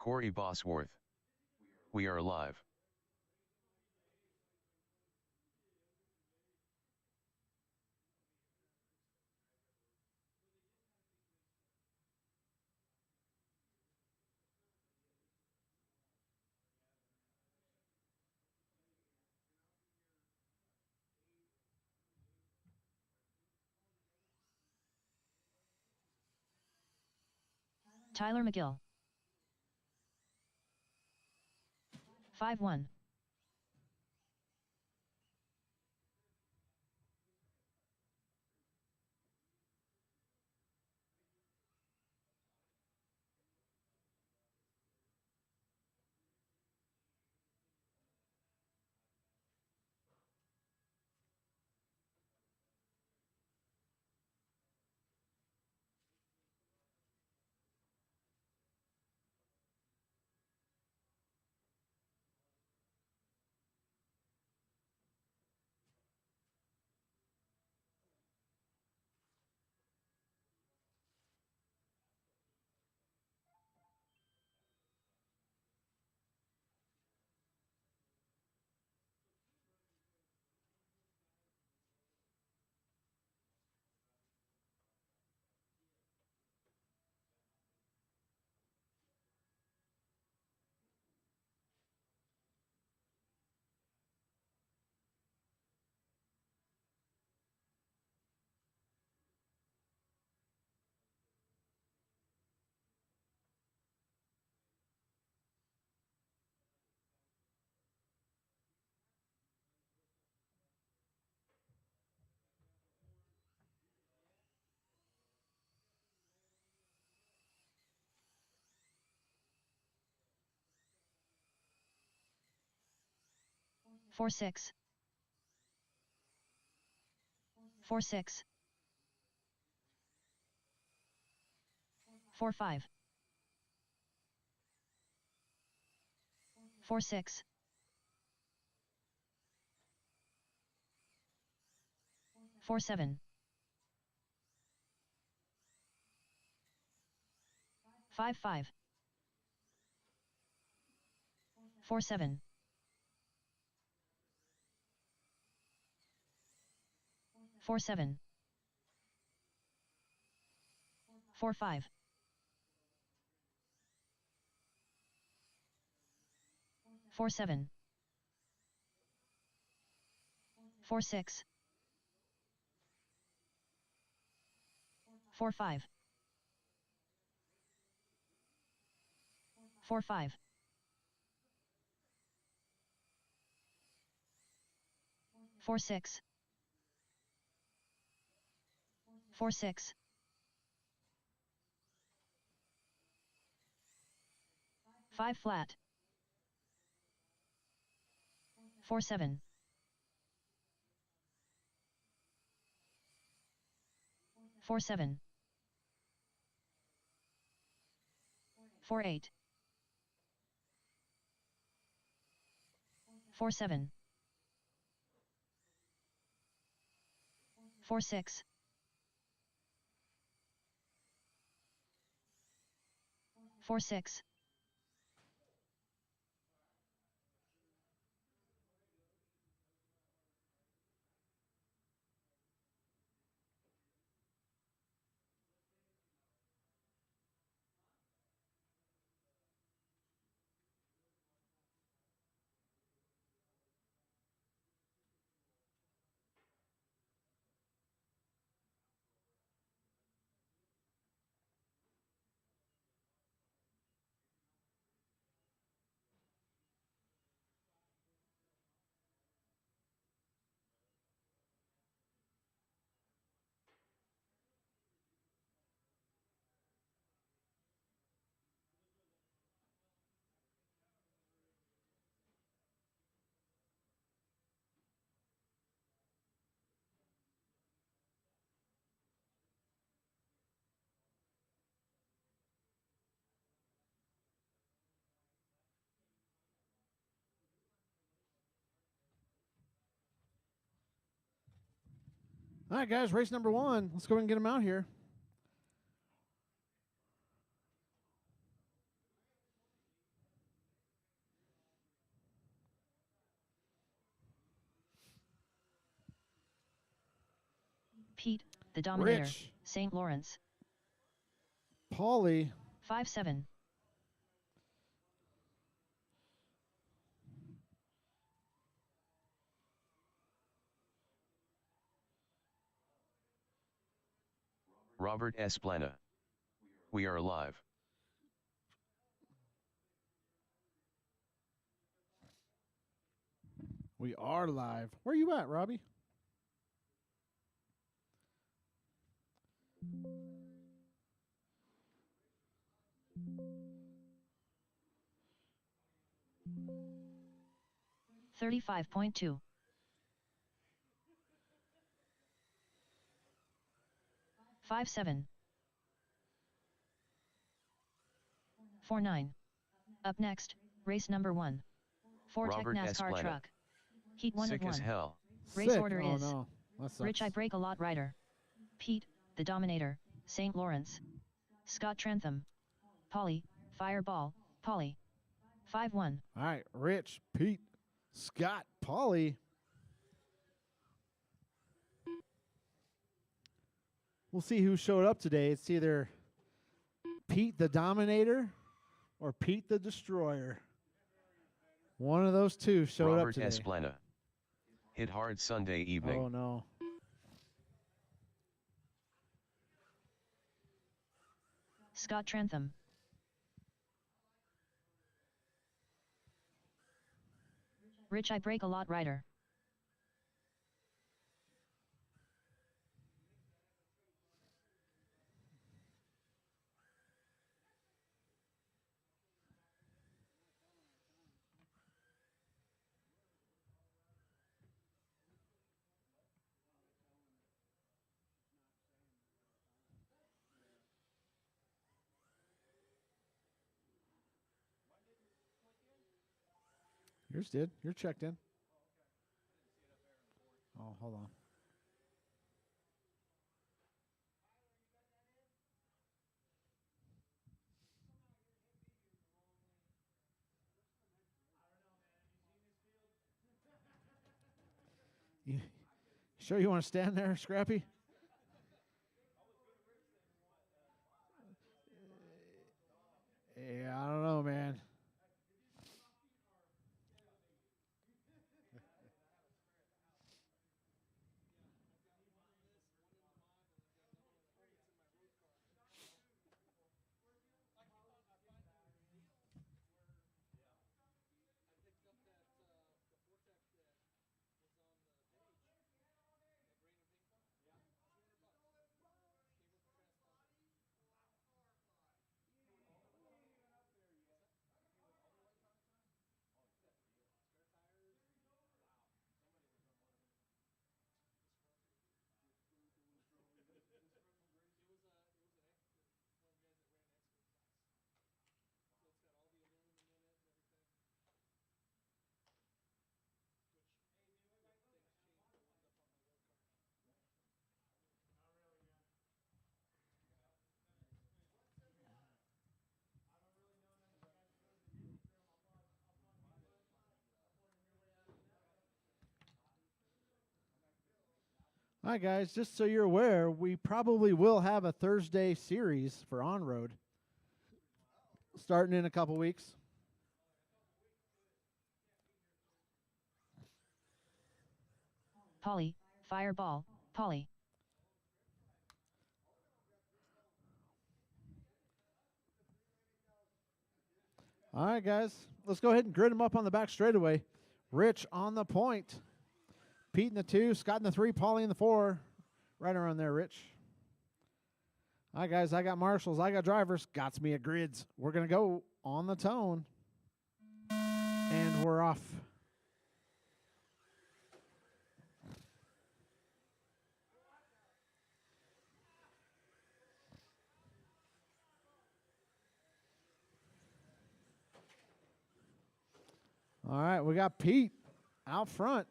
Corey Bosworth. We are live. Tyler McGill. 5-1. Four six. 4-6. 4-5. 4-6. 4-7. 5-5. 4-7. 4-7. 4-5. 4-7. 4-6. 4-5. 4-5. 4-6. 4-6. 5 flat. 4-7. 4-7. 4-8. 4-7. 4-6. 4-6. All right, guys, race number 1. Let's go ahead and get them out here. Pete, the Dominator, Rich. St. Lawrence. Paulie. 5-7. Robert Esplana. We are live. We are live. Where you at, Robbie? $35.2. 5-7. 4-9. Up next, race number 1. Ford Tech Robert NASCAR Esplana. truck. Heat 1 Sick of as 1. hell. Race Sick. order Oh, is no. That sucks. Rich I Break a Lot Rider. Pete, the Dominator, St. Lawrence. Scott Trentham. Paulie, Fireball, Paulie. 5-1. All right. Rich, Pete, Scott, Paulie. We'll see who showed up today. It's either Pete the Dominator or Pete the Destroyer. One of those two showed Robert up today. Esplana. Hit hard Sunday evening. Oh, no. Scott Trentham. Rich I Break a Lot Rider. Yours did. You're checked in. Oh, hold on. You sure you want to stand there, Scrappy? Yeah, I don't know, man. All right, guys, just so you're aware, we probably will have a Thursday series for On Road starting in a couple weeks. Paulie, Fireball, Paulie. All right, guys, let's go ahead and grid them up on the back straightaway. Rich on the point. Pete in the 2, Scott in the 3, Paulie in the 4. Right around there, Rich. All right, guys, I got marshals, I got drivers. Got me at grids. We're going to go on the tone. And we're off. All right, we got Pete out front.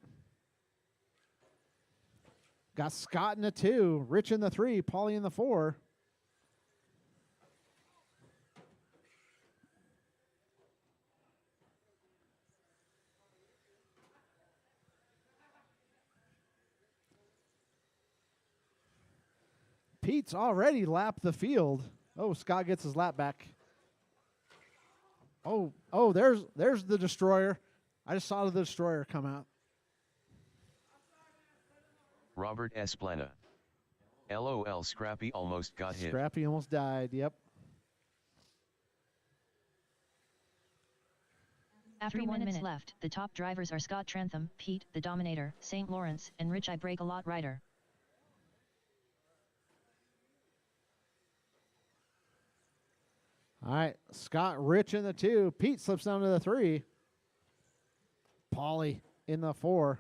Got Scott in the 2, Rich in the 3, Paulie in the 4. Pete's already lapped the field. Oh, Scott gets his lap back. Oh, there's the destroyer. I just saw the destroyer come out. Robert Esplana. LOL, Scrappy almost got hit. Scrappy almost died, yep. After 1 minute left, the top drivers are Scott Trentham, Pete, the Dominator, St. Lawrence, and Rich I Break a Lot Rider. All right, Scott Rich in the 2. Pete slips down to the 3. Paulie in the 4.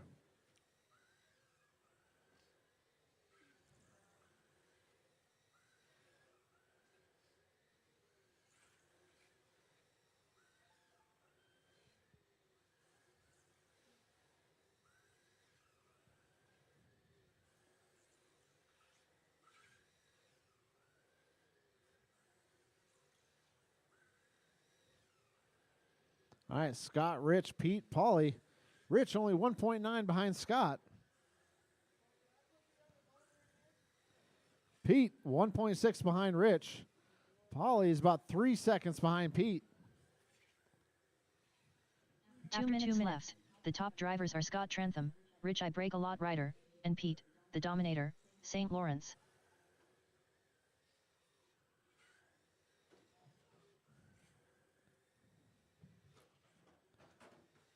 All right, Scott, Rich, Pete, Paulie. Rich only 1.9 behind Scott. Pete 1.6 behind Rich. Paulie is about 3 seconds behind Pete. After 2 minutes left, the top drivers are Scott Trentham, Rich I Break a Lot Rider, and Pete, the Dominator, St. Lawrence.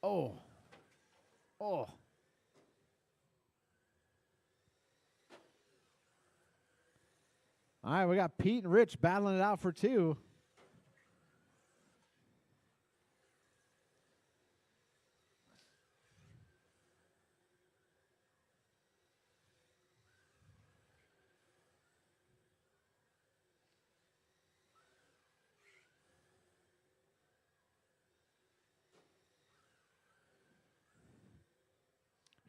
Oh. All right, we got Pete and Rich battling it out for 2.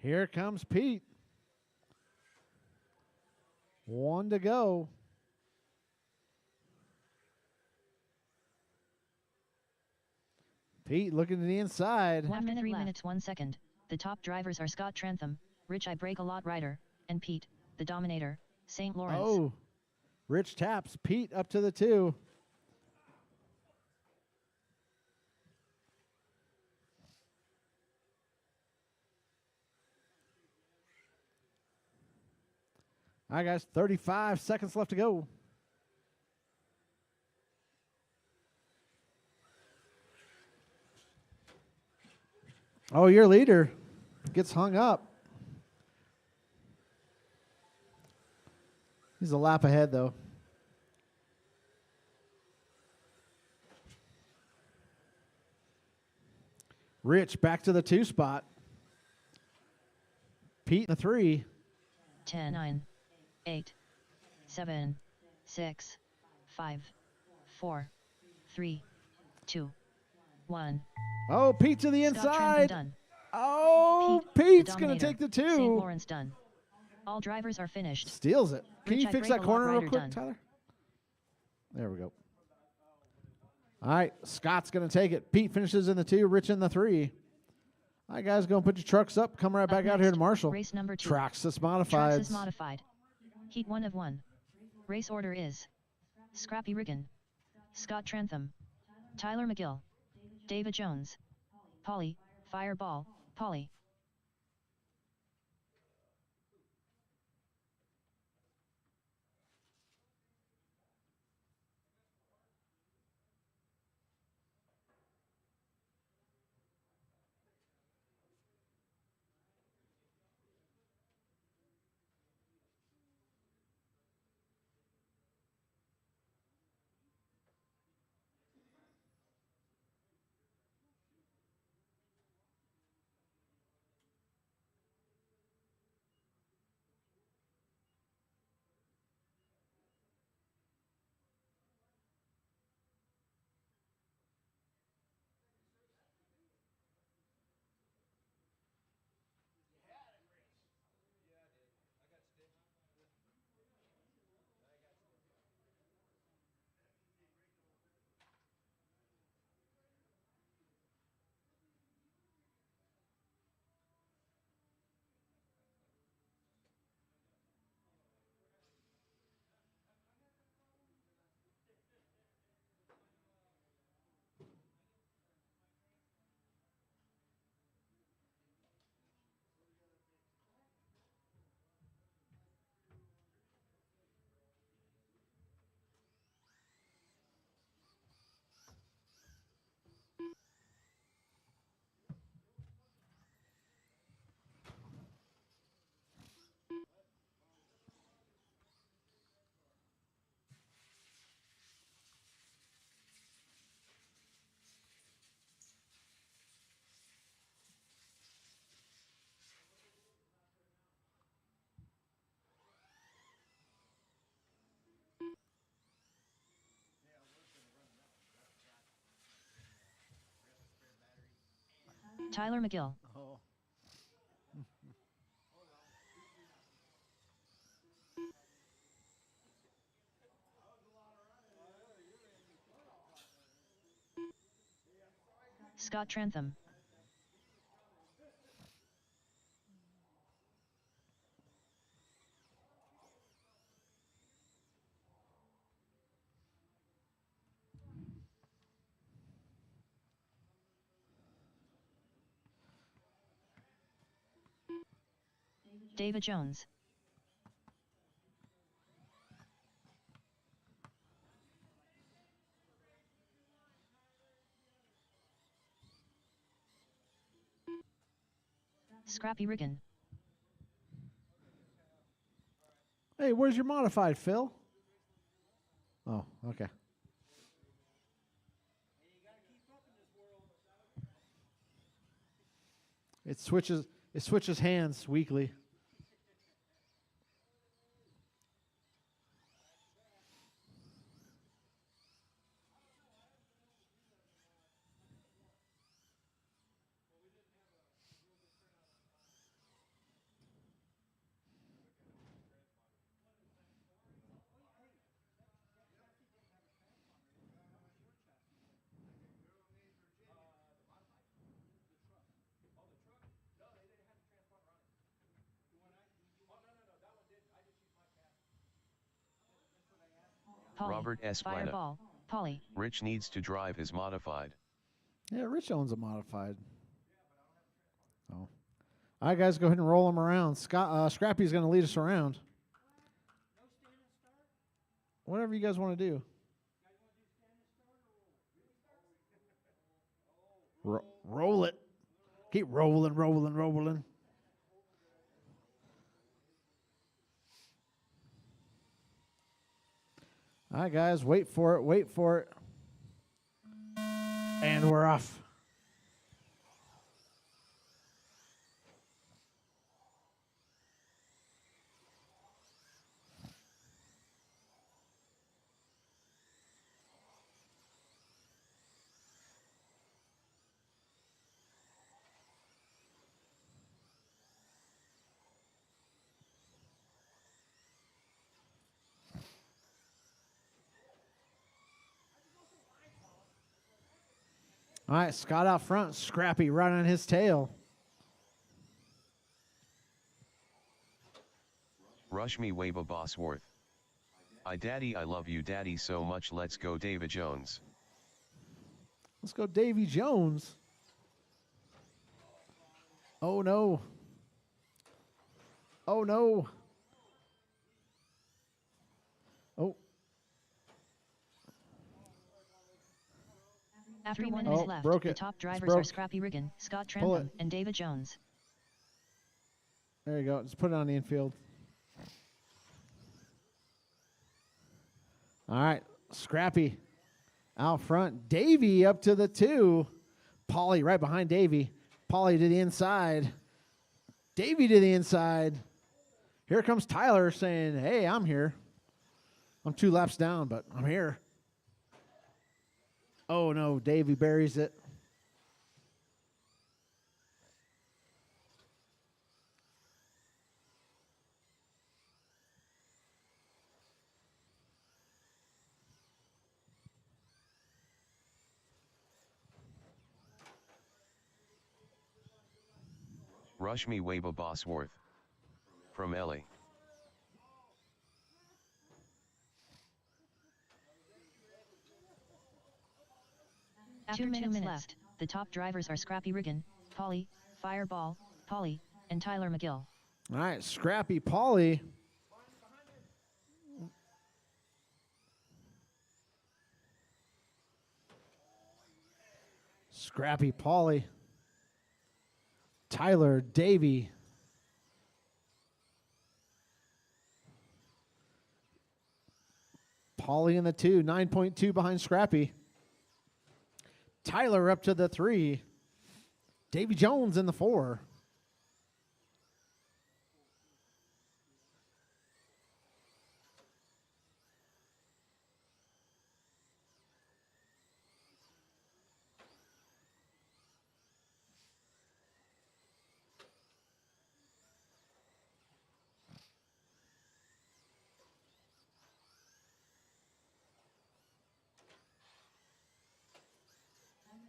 Here comes Pete. 1 to go. Pete looking to the inside. 1 minute 3 minutes 1 second. The top drivers are Scott Trentham, Rich I Break a Lot Rider, and Pete, the Dominator, St. Lawrence. Oh, Rich taps Pete up to the 2. All right, guys, 35 seconds left to go. Oh, your leader gets hung up. He's a lap ahead, though. Rich back to the 2 spot. Pete in the 3. 10, 9, 8, 7, 6, 5, 4, 3, 2, 1. Oh, Pete to the Scott Trentham inside. done. Oh, Pete, Pete's the going to Dominator, take the St. 2. Lawrence done. All drivers are finished. Steals it. Can Rich you I fix Break that a Lot corner real Rider quick, done. Tyler? There we go. All right, Scott's going to take it. Pete finishes in the 2, Rich in the 3. All right, guys, go and put your trucks up. Come right back out here to Marshall. Race number 2. Traxxas Modifieds. Traxxas Modified. Heat 1 of 1. Race order is Scrappy Riggin, Scott Trentham, Tyler McGill, David Jones, Paulie, Fireball, Paulie. Tyler McGill. Oh. Scott Trantham. David Jones. Scrappy Riggin. Hey, where's your modified, Phil? Oh, okay. It switches hands weekly. Polly. Robert S. Plana. Fireball. Polly. Rich needs to drive his modified. Yeah, Rich owns a modified. Oh. All right, guys, go ahead and roll them around. Scrappy's going to lead us around. Whatever you guys want to do. Roll it. Keep rolling. All right, guys, wait for it. And we're off. All right, Scott out front. Scrappy right on his tail. Rush me Waba Bosworth. Daddy, I love you daddy so much. Let's go David Jones. Let's go Davy Jones. Oh, no. Oh, no. Oh. After 1 minute left, broke the it. top drivers are Scrappy Riggin, Scott Trantham, and David Jones. There you go. Just put it on the infield. All right. Scrappy out front. Davy up to the 2. Polly right behind Davy. Polly to the inside. Davy to the inside. Here comes Tyler saying, hey, I'm here. I'm 2 laps down, but I'm here. Oh, no. Davy buries it. Rush me Waba Bosworth. From Ellie. After 2 minutes left, the top drivers are Scrappy Riggin, Polly, Fireball, Polly, and Tyler McGill. All right, Scrappy Polly. Scrappy Polly. Tyler Davy. Polly in the 2, 9.2 behind Scrappy. Tyler up to the 3. Davy Jones in the 4.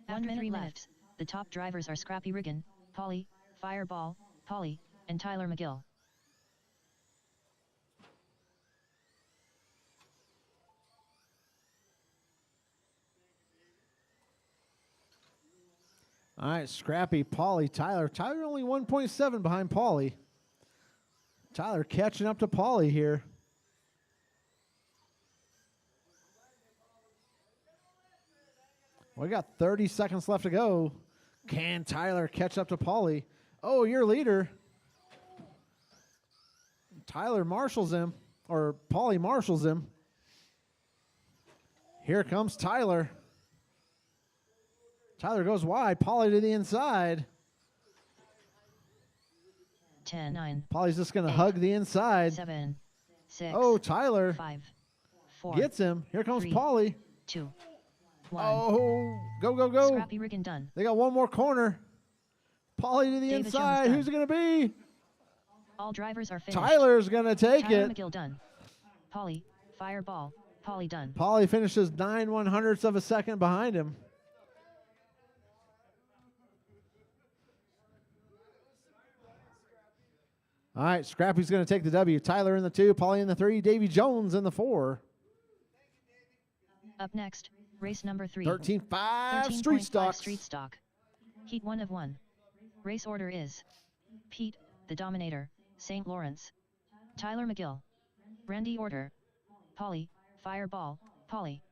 After 3 minutes, the top drivers are Scrappy Riggin, Polly, Fireball, Polly, and Tyler McGill. All right, Scrappy, Polly, Tyler. Tyler only 1.7 behind Polly. Tyler catching up to Polly here. We got 30 seconds left to go. Can Tyler catch up to Polly? Oh, your leader. Tyler marshals him, or Polly marshals him. Here comes Tyler. Tyler goes wide. Polly to the inside. 10, 9. Polly's just going to hug the inside. 7, 6. Oh, Tyler 5, 4. gets him. Here comes 3, Polly. 2, 1. Oh, go, go, go. Scrappy Riggin done. They got one more corner. Polly to the David inside. Jones Who's it going to be? All drivers are finished. Tyler's going to take Tyler it. McGill done. Polly, Fireball, Polly done. Polly finishes 9/100ths of a second behind him. All right, Scrappy's going to take the W. Tyler in the 2, Polly in the 3, Davy Jones in the 4. Up next, race number 3. 13.5 Street Stock. Street Stock. Heat 1 of 1. Race order is Pete, the Dominator, St. Lawrence. Tyler McGill. Randy Order. Polly, Fireball, Polly.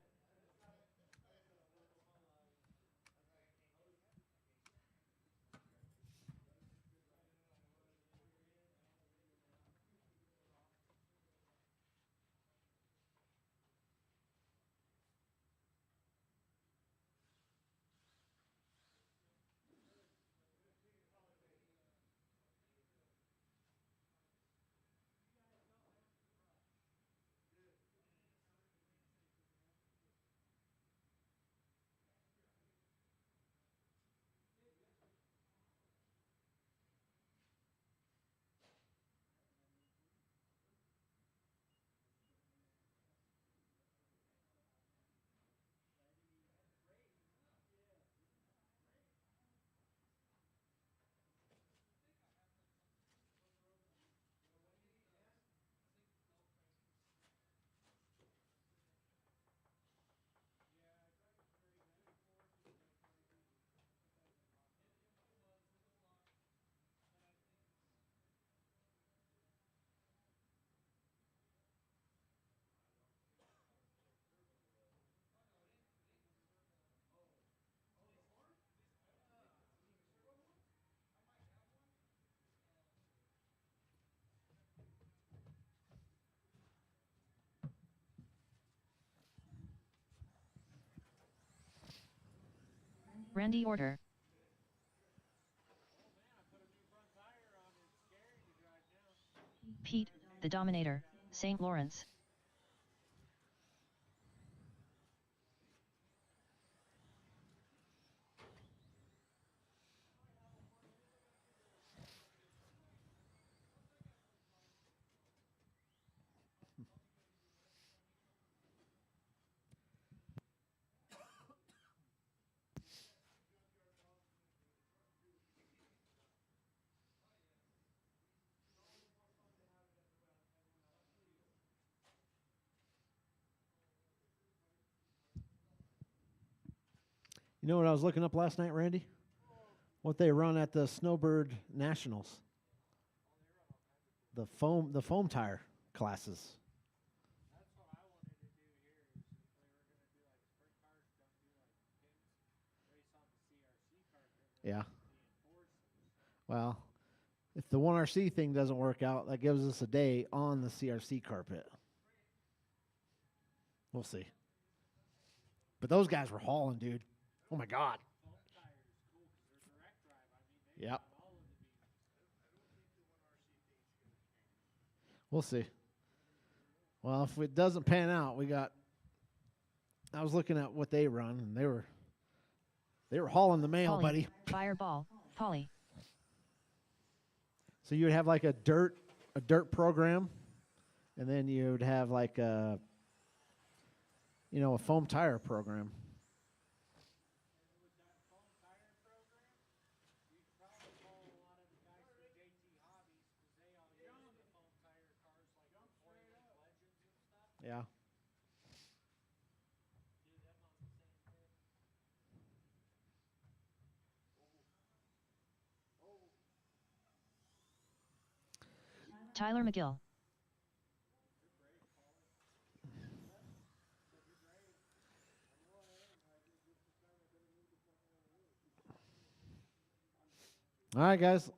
Randy Order. Pete, the Dominator, St. Lawrence. You know what I was looking up last night, Randy? What they run at the Snowbird Nationals. The foam tire classes. Yeah. Well, if the 1RC thing doesn't work out, that gives us a day on the CRC carpet. We'll see. But those guys were hauling, dude. Oh, my God. Yep. We'll see. Well, if it doesn't pan out, I was looking at what they run, and they were hauling the mail, Polly, buddy. Fireball, Polly. So you would have like a dirt program, and then you would have like a foam tire program. Yeah. Tyler McGill. All right, guys.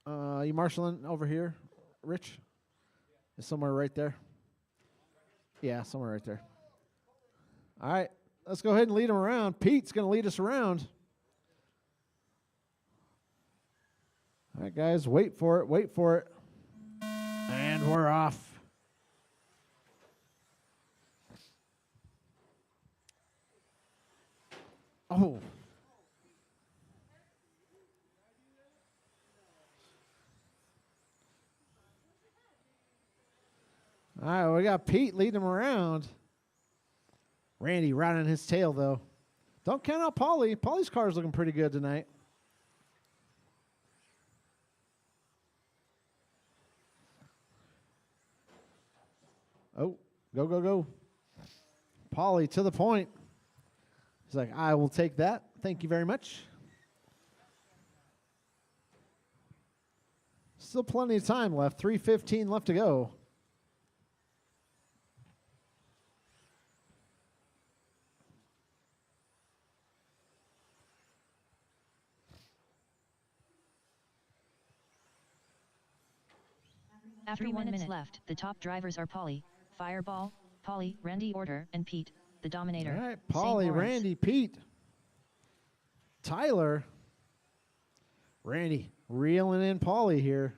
You marshaling over here, Rich? Is somewhere right there? Yeah, somewhere right there. All right, let's go ahead and lead them around. Pete's going to lead us around. All right, guys, wait for it, wait for it. And we're off. Oh. All right, we got Pete leading him around. Randy right on his tail, though. Don't count out Paulie. Paulie's car is looking pretty good tonight. Oh, go, go, go. Paulie to the point. He's like, I will take that. Thank you very much. Still plenty of time left. 3:15 left to go. After 1 minute left, the top drivers are Paulie, Fireball, Paulie, Randy Order, and Pete, the Dominator. All right, St. Paulie, Lawrence. Randy, Pete, Tyler, Randy, reeling in Paulie here.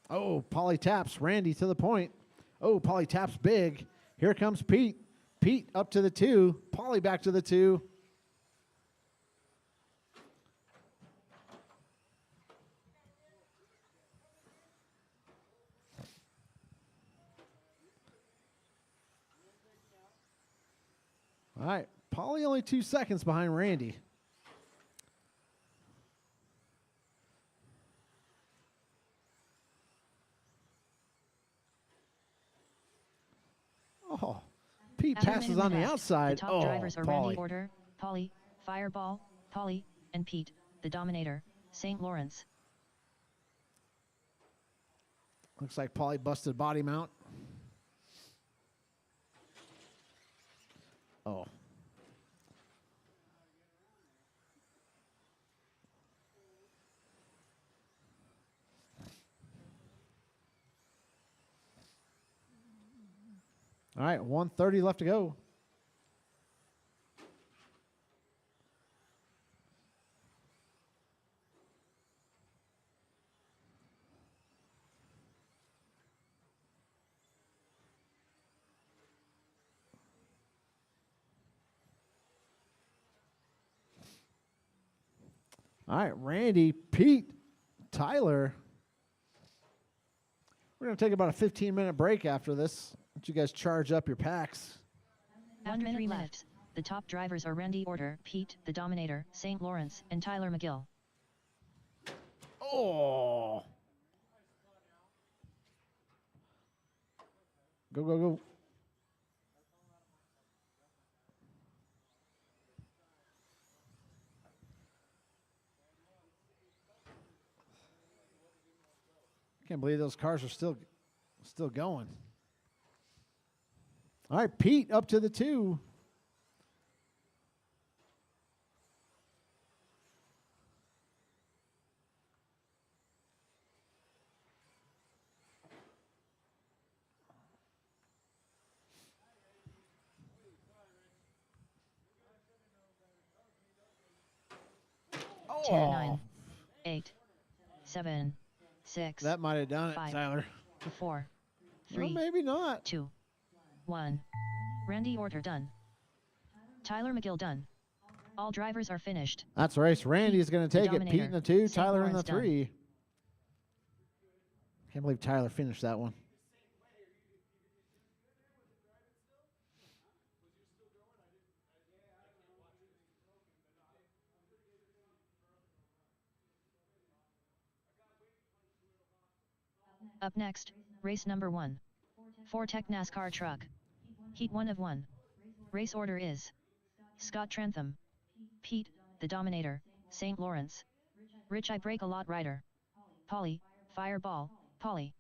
Oh, Paulie taps Randy to the point. Oh, Paulie taps big. Here comes Pete. Pete up to the 2. Paulie back to the 2. All right, Paulie only 2 seconds behind Randy. Oh, Pete After a passes minute on the left, outside. The top Oh, drivers are Randy Paulie. Order, Paulie, Fireball, Paulie, and Pete, the Dominator, St. Lawrence. Looks like Paulie busted body mount. Oh. All right, 1:30 left to go. All right, Randy, Pete, Tyler. We're going to take about a 15-minute break after this. Let you guys charge up your packs. After 3 minutes, the top drivers are Randy Order, Pete, the Dominator, St. Lawrence, and Tyler McGill. Oh. Go, go, go. Can't believe those cars are still going. All right, Pete up to the 2. Oh. 10, 9, 8, 7, 6. That might have done it, 5, Tyler. 4, Well, 3, maybe not. 2, 1. Randy Order done. Tyler McGill done. All drivers are finished. That's race. Randy's going to take it. Pete in the 2, St. Tyler in the Lawrence done. 3. Can't believe Tyler finished that one. Up next, race number 1. 4 Tech NASCAR Truck. Heat 1 of 1. Race order is Scott Trantham, Pete, the Dominator, St. Lawrence, Rich I Break a Lot Rider, Polly, Fireball, Polly.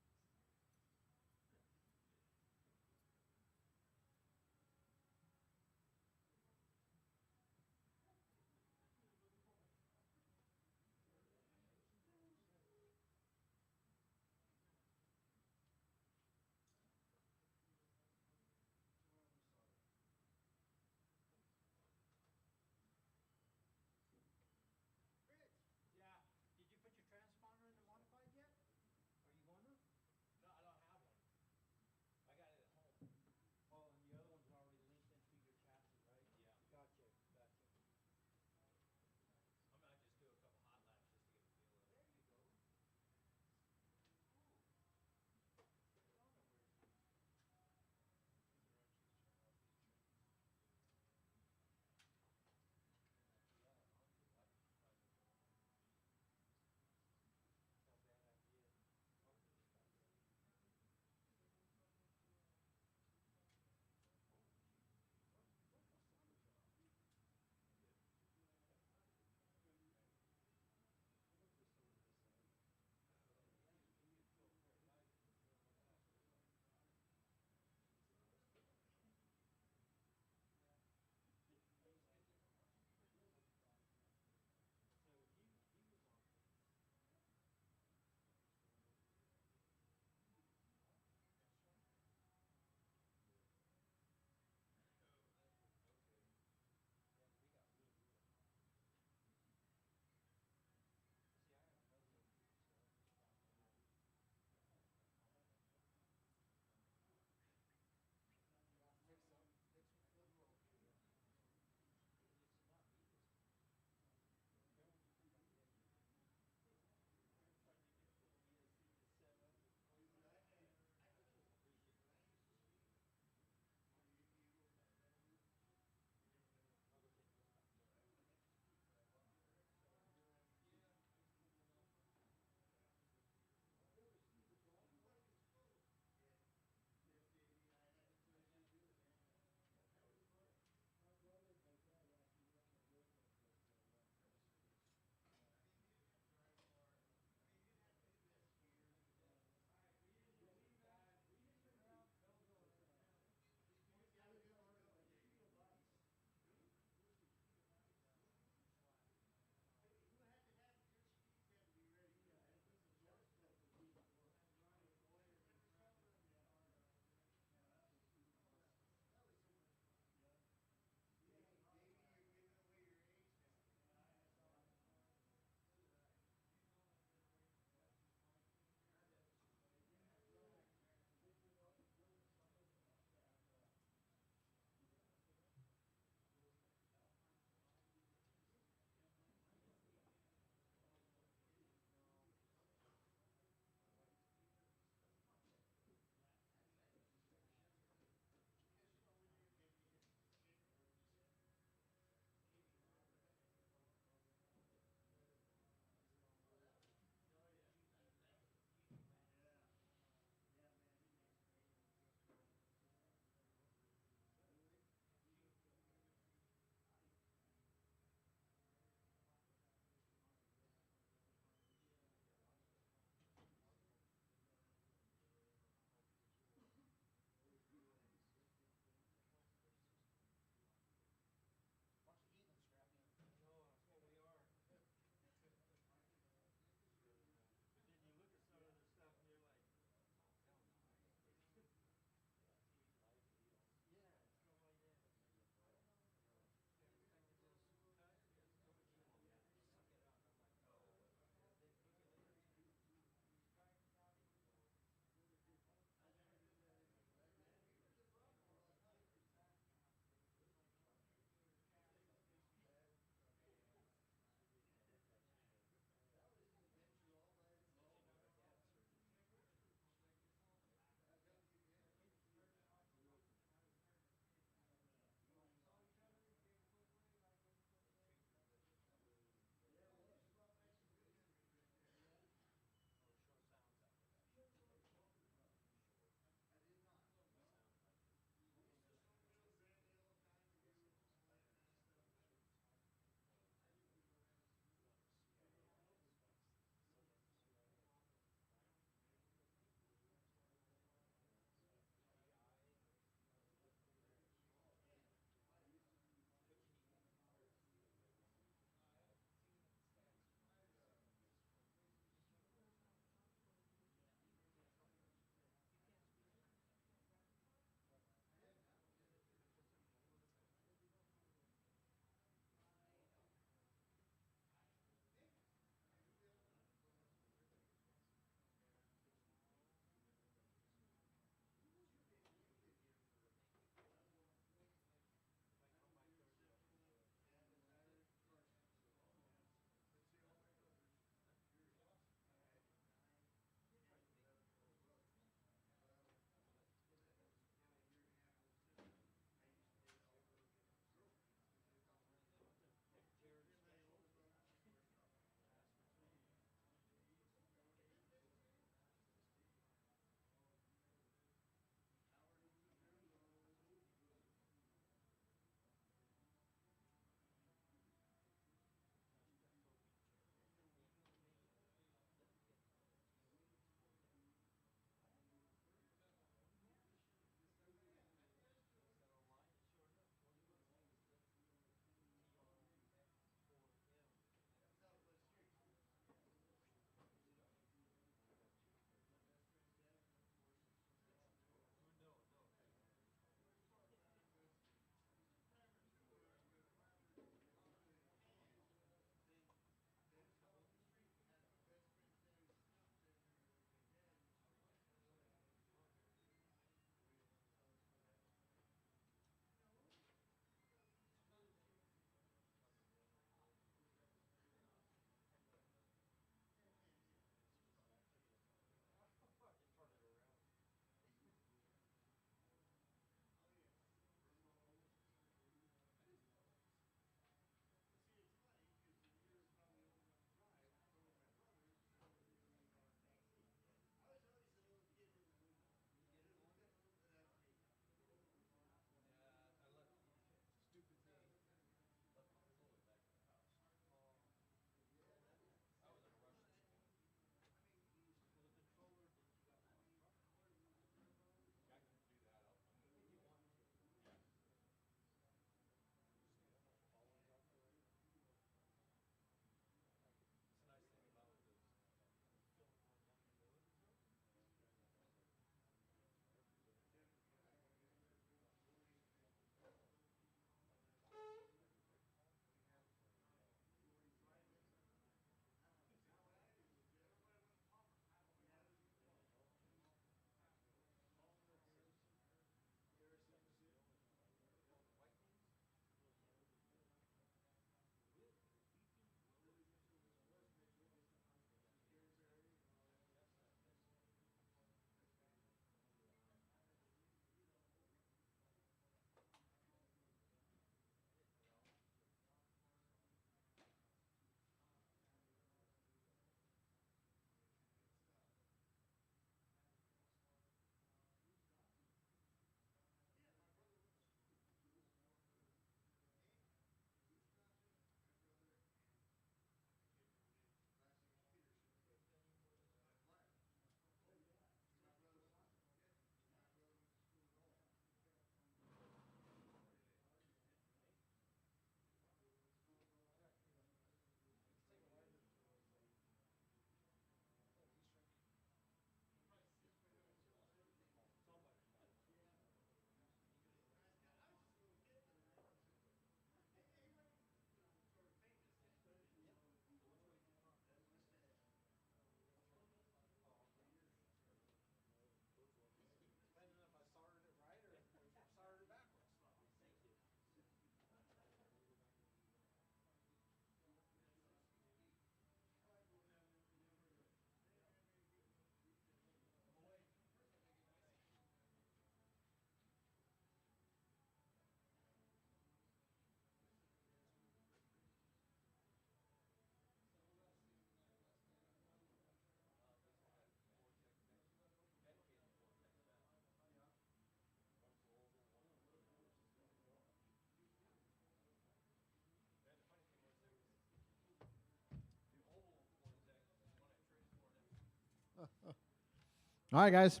All right, guys.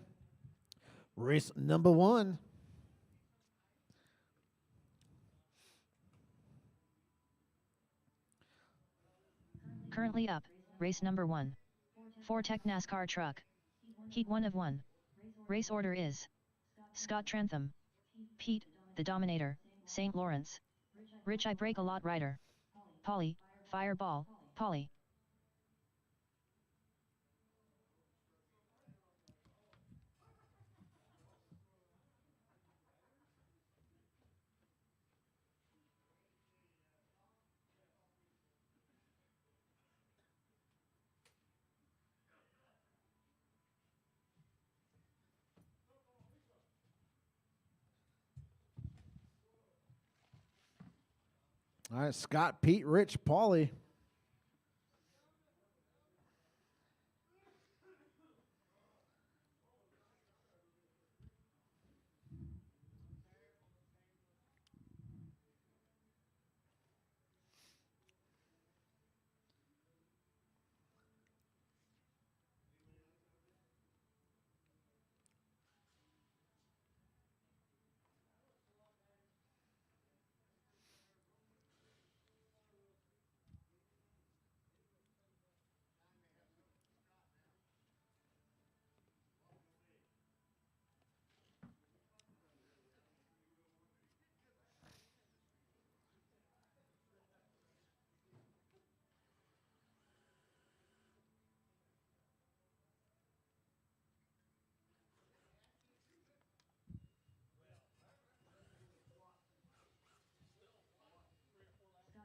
Race number 1. Currently up, race number 1. 4 Tech NASCAR truck. Heat 1 of 1. Race order is Scott Trantham, Pete, the Dominator, St. Lawrence, Rich I Break a Lot Rider, Polly, Fireball, Polly. All right, Scott, Pete, Rich, Paulie.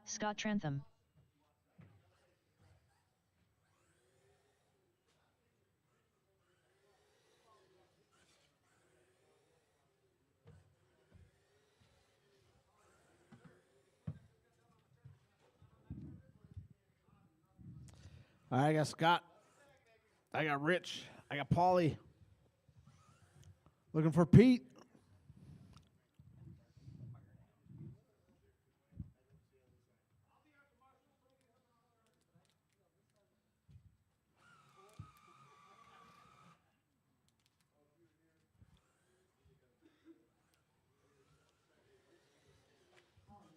Scott Trantham. All right, I got Scott. I got Rich. I got Paulie. Looking for Pete.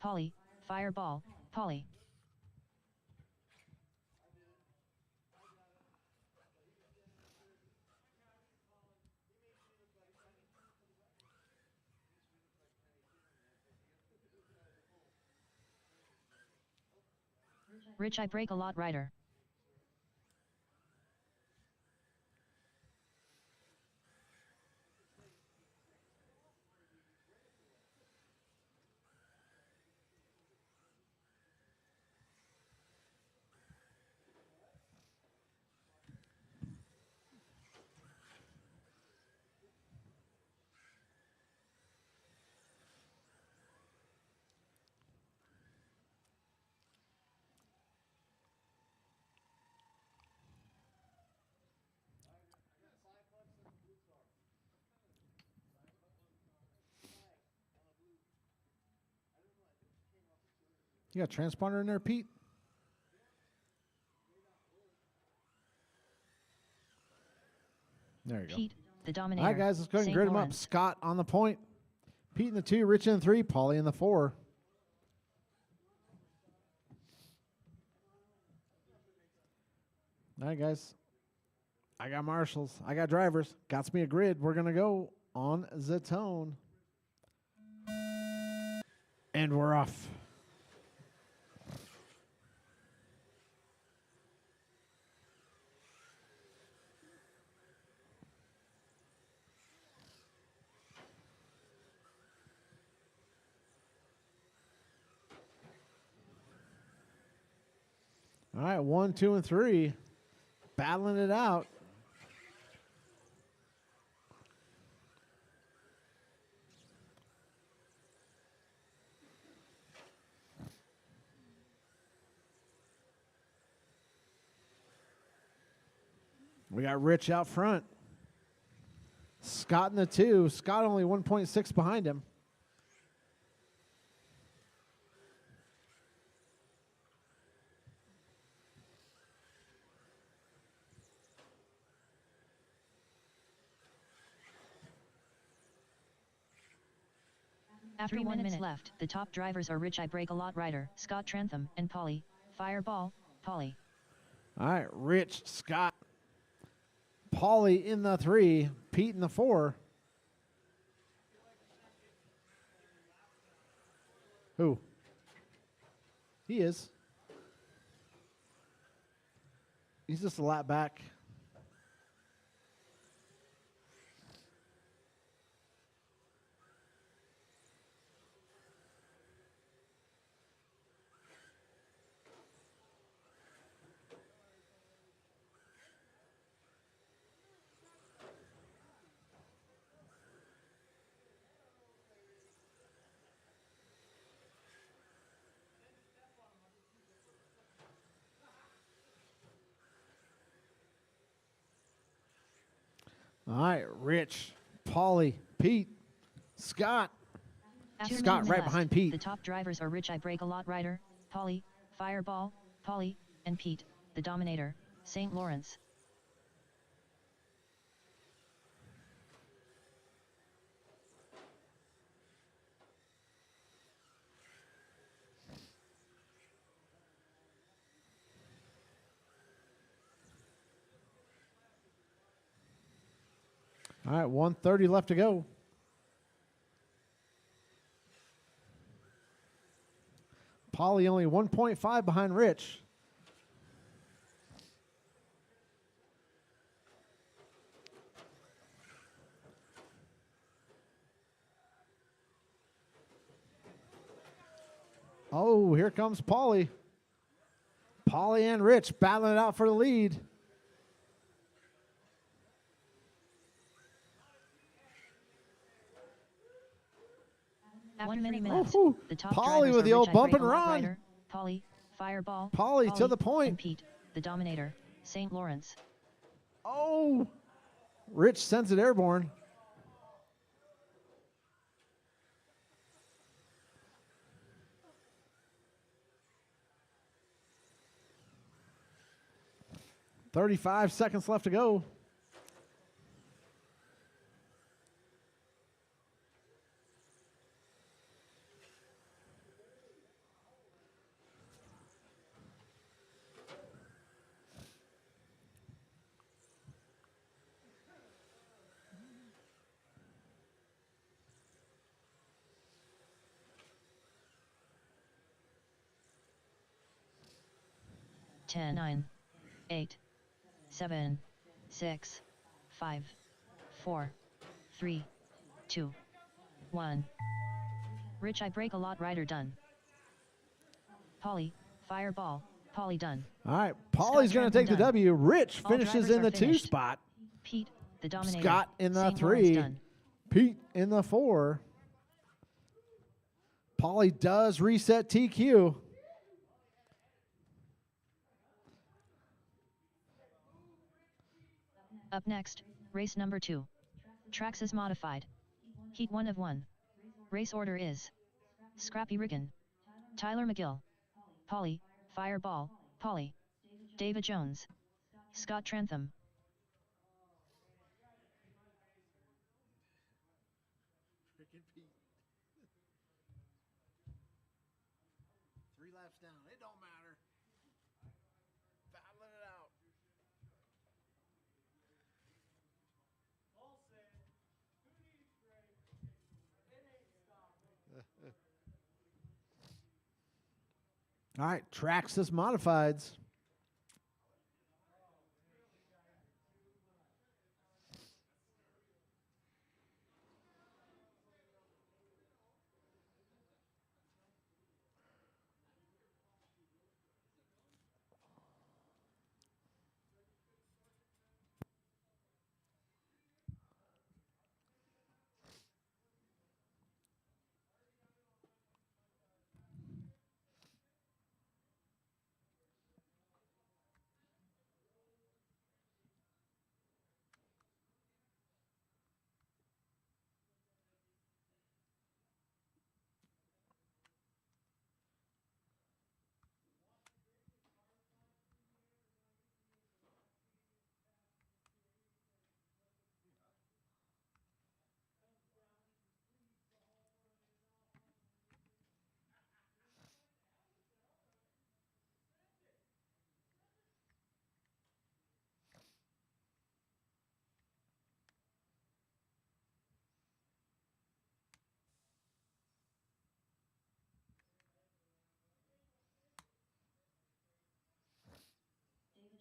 Polly, Fireball, Polly. Rich I Break a Lot Rider. You got a transponder in there, Pete? There you go. Pete, the Dominator. All right, guys, let's go ahead and St. grid them up. Lawrence. Scott on the point. Pete in the 2, Rich in the 3, Paulie in the 4. All right, guys. I got marshals. I got drivers. Got me a grid. We're going to go on Zatone. And we're off. All right, 1, 2, and 3. Battling it out. We got Rich out front. Scott in the 2. Scott only 1.6 behind him. After 3 minutes left, the top drivers are Rich I Break a Lot rider, Scott Trantham, and Polly, Fireball, Polly. All right, Rich, Scott, Polly in the 3, Pete in the 4. Who? He is. He's just a lap back. All right, Rich, Polly, Pete, Scott. Scott right behind Pete. The top drivers are Rich I Break a Lot rider, Polly, Fireball, Polly, and Pete, the Dominator, St. Lawrence. All right, 1:30 left to go. Polly only 1.5 behind Rich. Oh, here comes Polly. Polly and Rich battling it out for the lead. After 1 minute left, the top Polly with the old bump and run. Polly, Fireball, Polly to the point. And Pete, the Dominator, St. Lawrence. Oh, Rich sends it airborne. "35 seconds left to go." Ten, 9, 8, 7, 6, 5, 4, 3, 2, 1. Rich I Break a Lot rider done. Polly, Fireball, Polly done. All right, Polly's going to take the W. Rich finishes in the 2 spot. Pete, the Dominator. Scott in the St. 3. Pete in the 4. Polly does reset TQ. Up next, race number 2. Tracks is modified. Heat 1 of 1. Race order is Scrappy Riggin, Tyler McGill, Polly, Fireball, Polly, David Jones, Scott Trantham. Three laps down. It don't matter. Battling it out. All right, Traxxas Modifieds.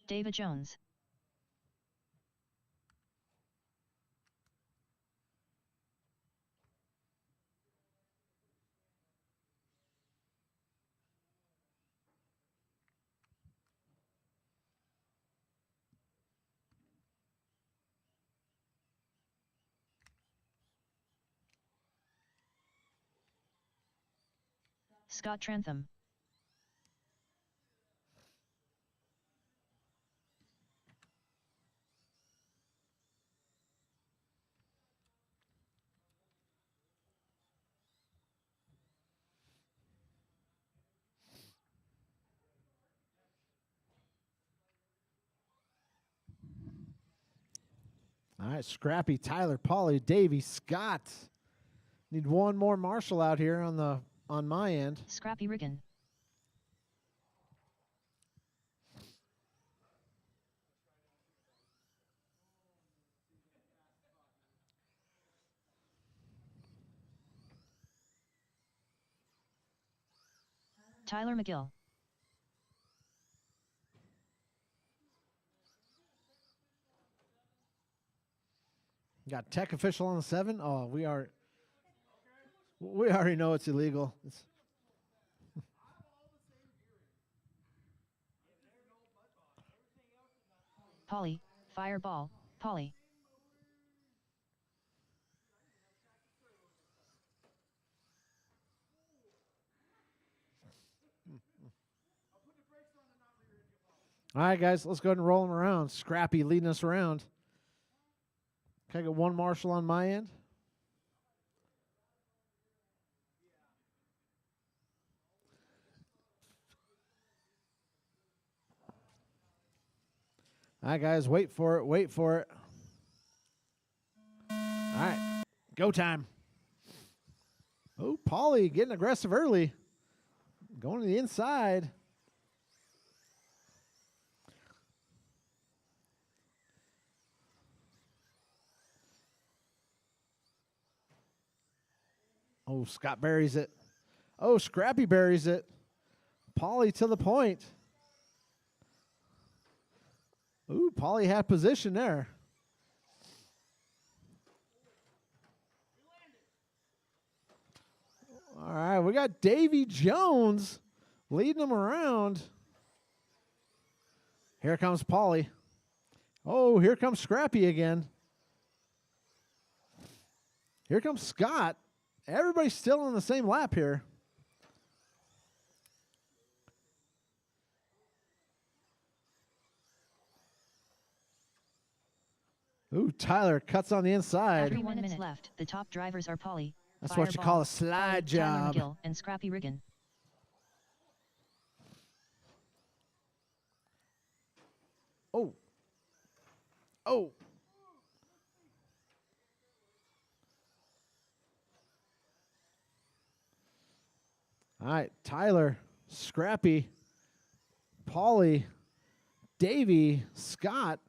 David Jones. Scott Trantham. All right, Scrappy, Tyler, Pauly, Davey, Scott. Need one more Marshall out here on my end. Scrappy Riggin. Tyler McGill. Got Tech official on the 7. Oh, we already know it's illegal. Pauly, Fireball, Pauly. All right, guys, let's go ahead and roll them around. Scrappy leading us around. Can I get one Marshall on my end? All right, guys, wait for it. Wait for it. All right, go time. Oh, Pauly getting aggressive early. Going to the inside. Oh, Scott buries it. Oh, Scrappy buries it. Pauly to the point. Ooh, Pauly had position there. All right, we got Davy Jones leading them around. Here comes Pauly. Oh, here comes Scrappy again. Here comes Scott. Everybody's still on the same lap here. Ooh, Tyler cuts on the inside. 3 minutes left. The top drivers are Pauly. That's Fireball, what you call a slide Pauly, job. Tyler McGill, and Scrappy Riggin. Oh. Oh. All right, Tyler, Scrappy, Pauly, Davey, Scott.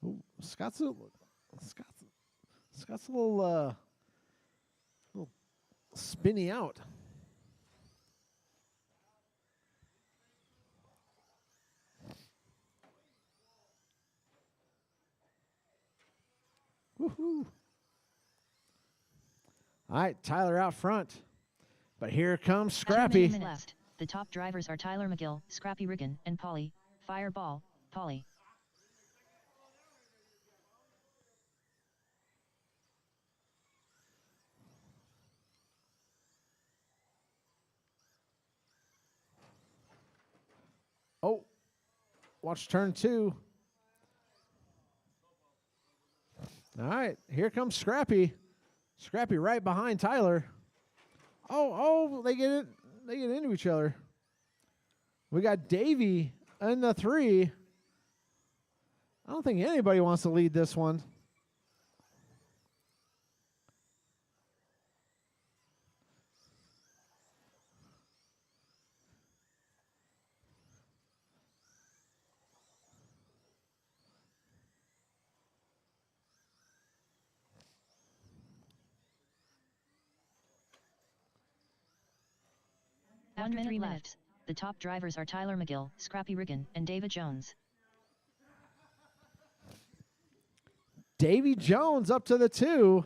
Ooh, Scott's a little spinny out. Woohoo! All right, Tyler out front. But here comes Scrappy. 2 minutes left. The top drivers are Tyler McGill, Scrappy Riggin, and Pauly. Fireball, Pauly. Oh, watch turn 2. All right, here comes Scrappy. Scrappy right behind Tyler. Oh, they get into each other. We got Davey in the 3. I don't think anybody wants to lead this one. After 1 minute left, the top drivers are Tyler McGill, Scrappy Riggin, and David Jones. Davy Jones up to the 2.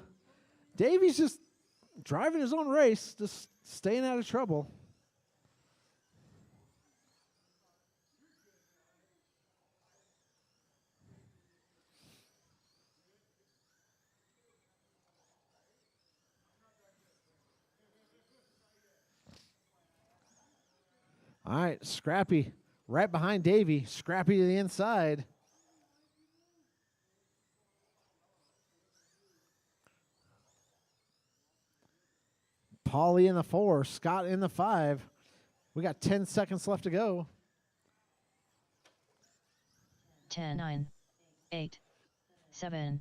Davy's just driving his own race, just staying out of trouble. All right, Scrappy right behind Davy. Scrappy to the inside. Paulie in the 4, Scott in the 5. We got 10 seconds left to go. 10, 9, 8, 7,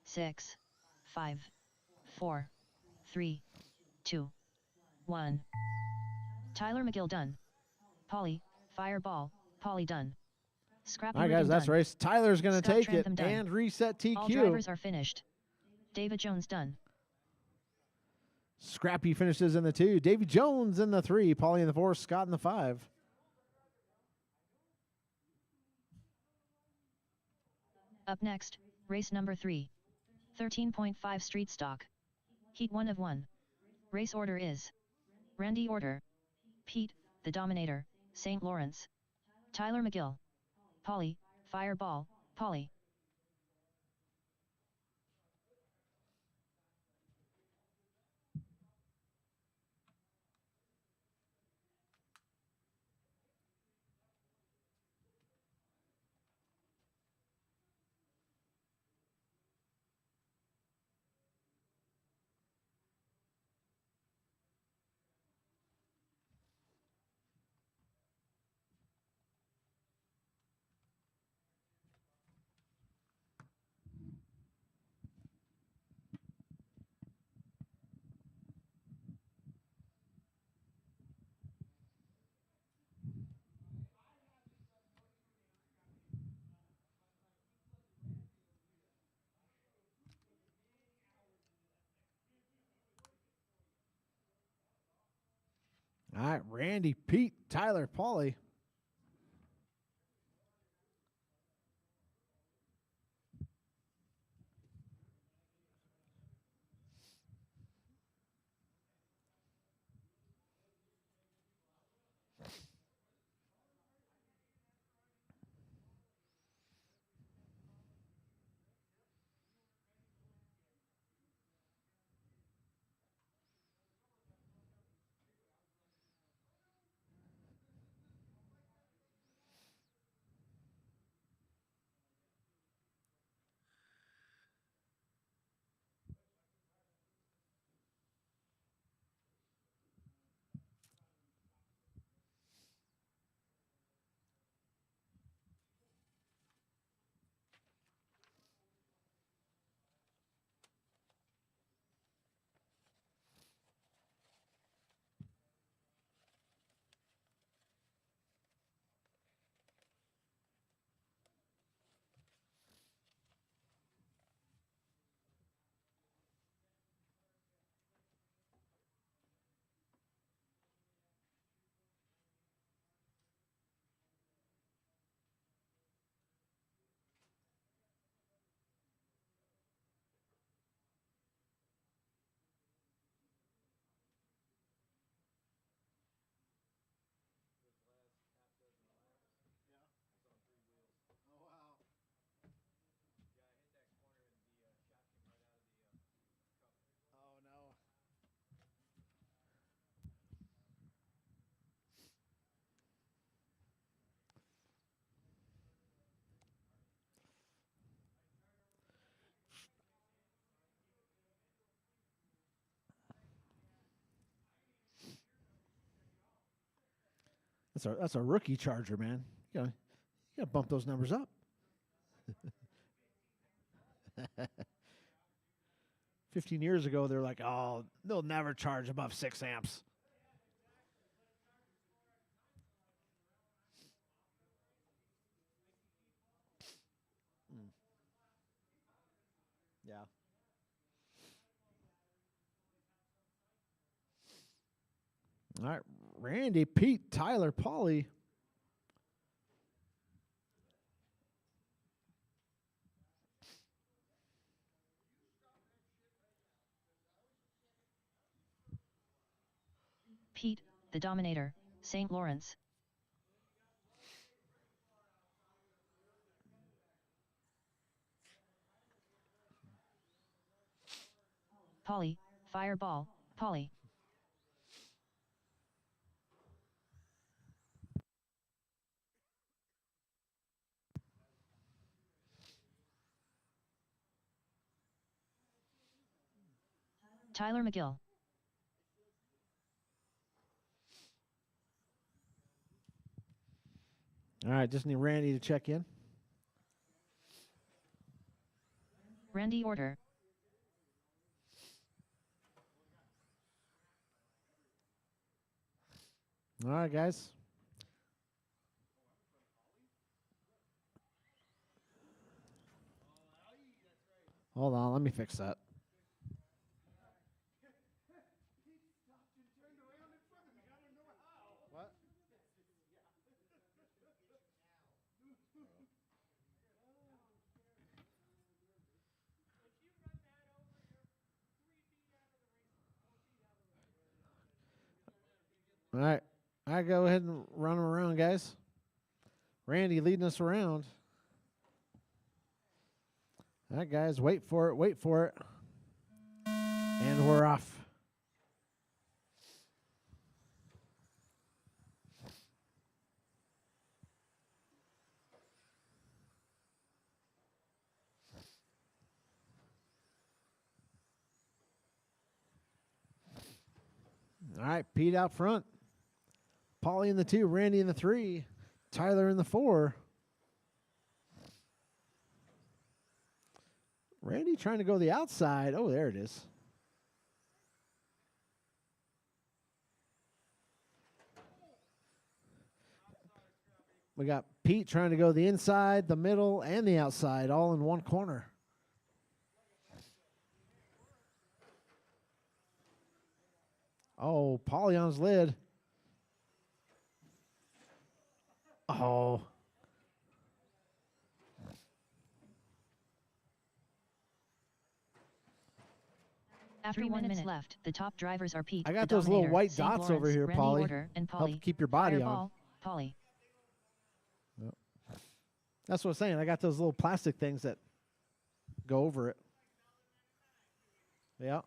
6, 5, 4, 3, 2, 1. Tyler McGill done. Paulie, Fireball, Paulie done. Scrappy All right, guys, that's done. race. Tyler's going to Scott take it Trantham done. and reset TQ. All drivers are finished. David Jones done. Scrappy finishes in the 2. Davy Jones in the 3. Paulie in the 4. Scott in the 5. Up next, race number 3. 13.5 street stock. Heat 1 of 1. Race order is Randy Order, Pete, the Dominator, St. Lawrence, Tyler McGill, Paulie, Fireball, Paulie. All right, Randy, Pete, Tyler, Paulie. That's a rookie Charger, man. You gotta bump those numbers up. 15 years ago, they're like, oh, they'll never charge above 6 amps. Yeah. All right, Randy, Pete, Tyler, Paulie. Pete, the Dominator, St. Lawrence. Paulie, Fireball, Paulie. Tyler McGill. All right, just need Randy to check in. Randy Order. All right, guys. Hold on, let me fix that. What? All right. I go ahead and run them around, guys. Randy leading us around. All right, guys, wait for it, wait for it. And we're off. All right, Pete out front. Paulie in the 2, Randy in the 3, Tyler in the 4. Randy trying to go the outside. Oh, there it is. We got Pete trying to go the inside, the middle, and the outside, all in one corner. Oh, Paulie on his lid. Oh. After 1 minute left, the top drivers are Pete, I got the those little Dominator, white St. dots Lawrence, over here, Randy Paulie. Order, and Help Paulie. keep your body Fireball, on. Paulie. Yep. That's what I'm saying. I got those little plastic things that go over it. Yeah.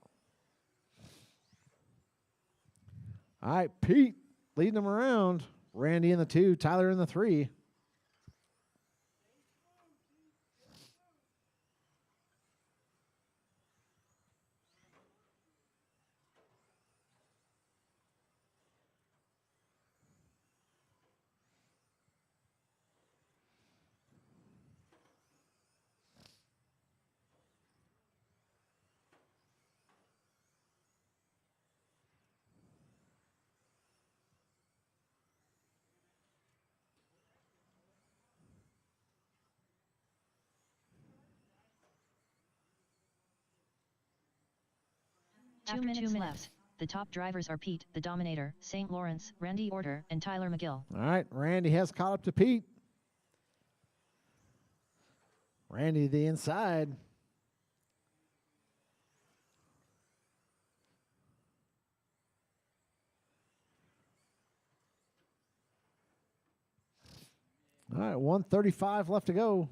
All right, Pete leading them around. Randy in the 2, Tyler in the 3. After 2 minutes left, the top drivers are Pete, the Dominator, St. Lawrence, Randy Order, and Tyler McGill. All right, Randy has caught up to Pete. Randy the inside. All right, 1:35 left to go.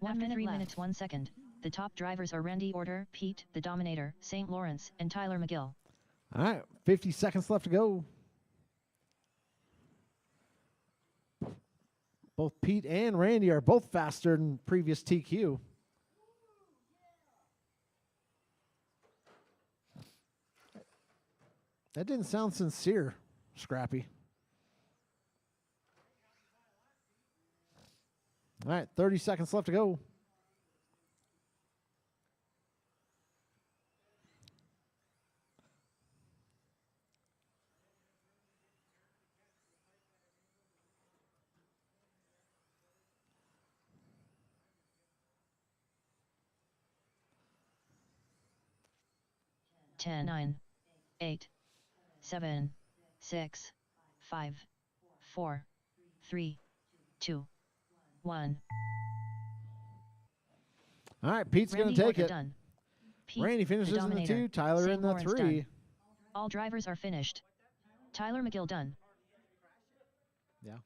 After 3 minutes 1 second, the top drivers are Randy Order, Pete, the Dominator, St. Lawrence, and Tyler McGill. All right, 50 seconds left to go. Both Pete and Randy are both faster than previous TQ. That didn't sound sincere, Scrappy. All right, 30 seconds left to go. Ten, 9, 8, 7, 6, 5, 4, 3, 2, 1. All right, Pete's going Randy to take Orca it. done. Pete, Randy the finishes in the Dominator, 2, Tyler St. in the Lawrence 3. done. All drivers are finished. Tyler McGill done. Yeah.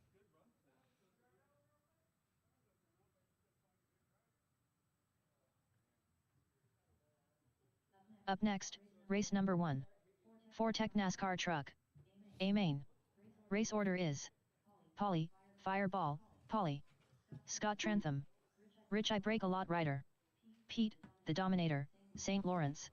Up next, race number 1. Tech NASCAR truck. A main. Race order is Polly, Fireball, Polly. Scott Trantham. Rich I Break a Lot Rider. Pete, the Dominator, St. Lawrence.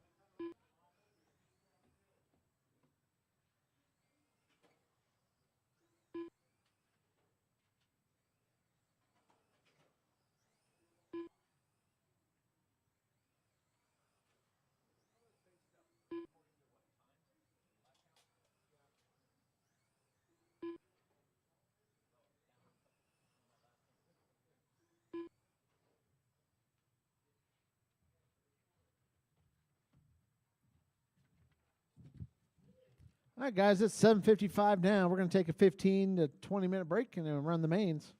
All right, guys, it's 7:55 now. We're going to take a 15 to 20-minute break and then run the mains.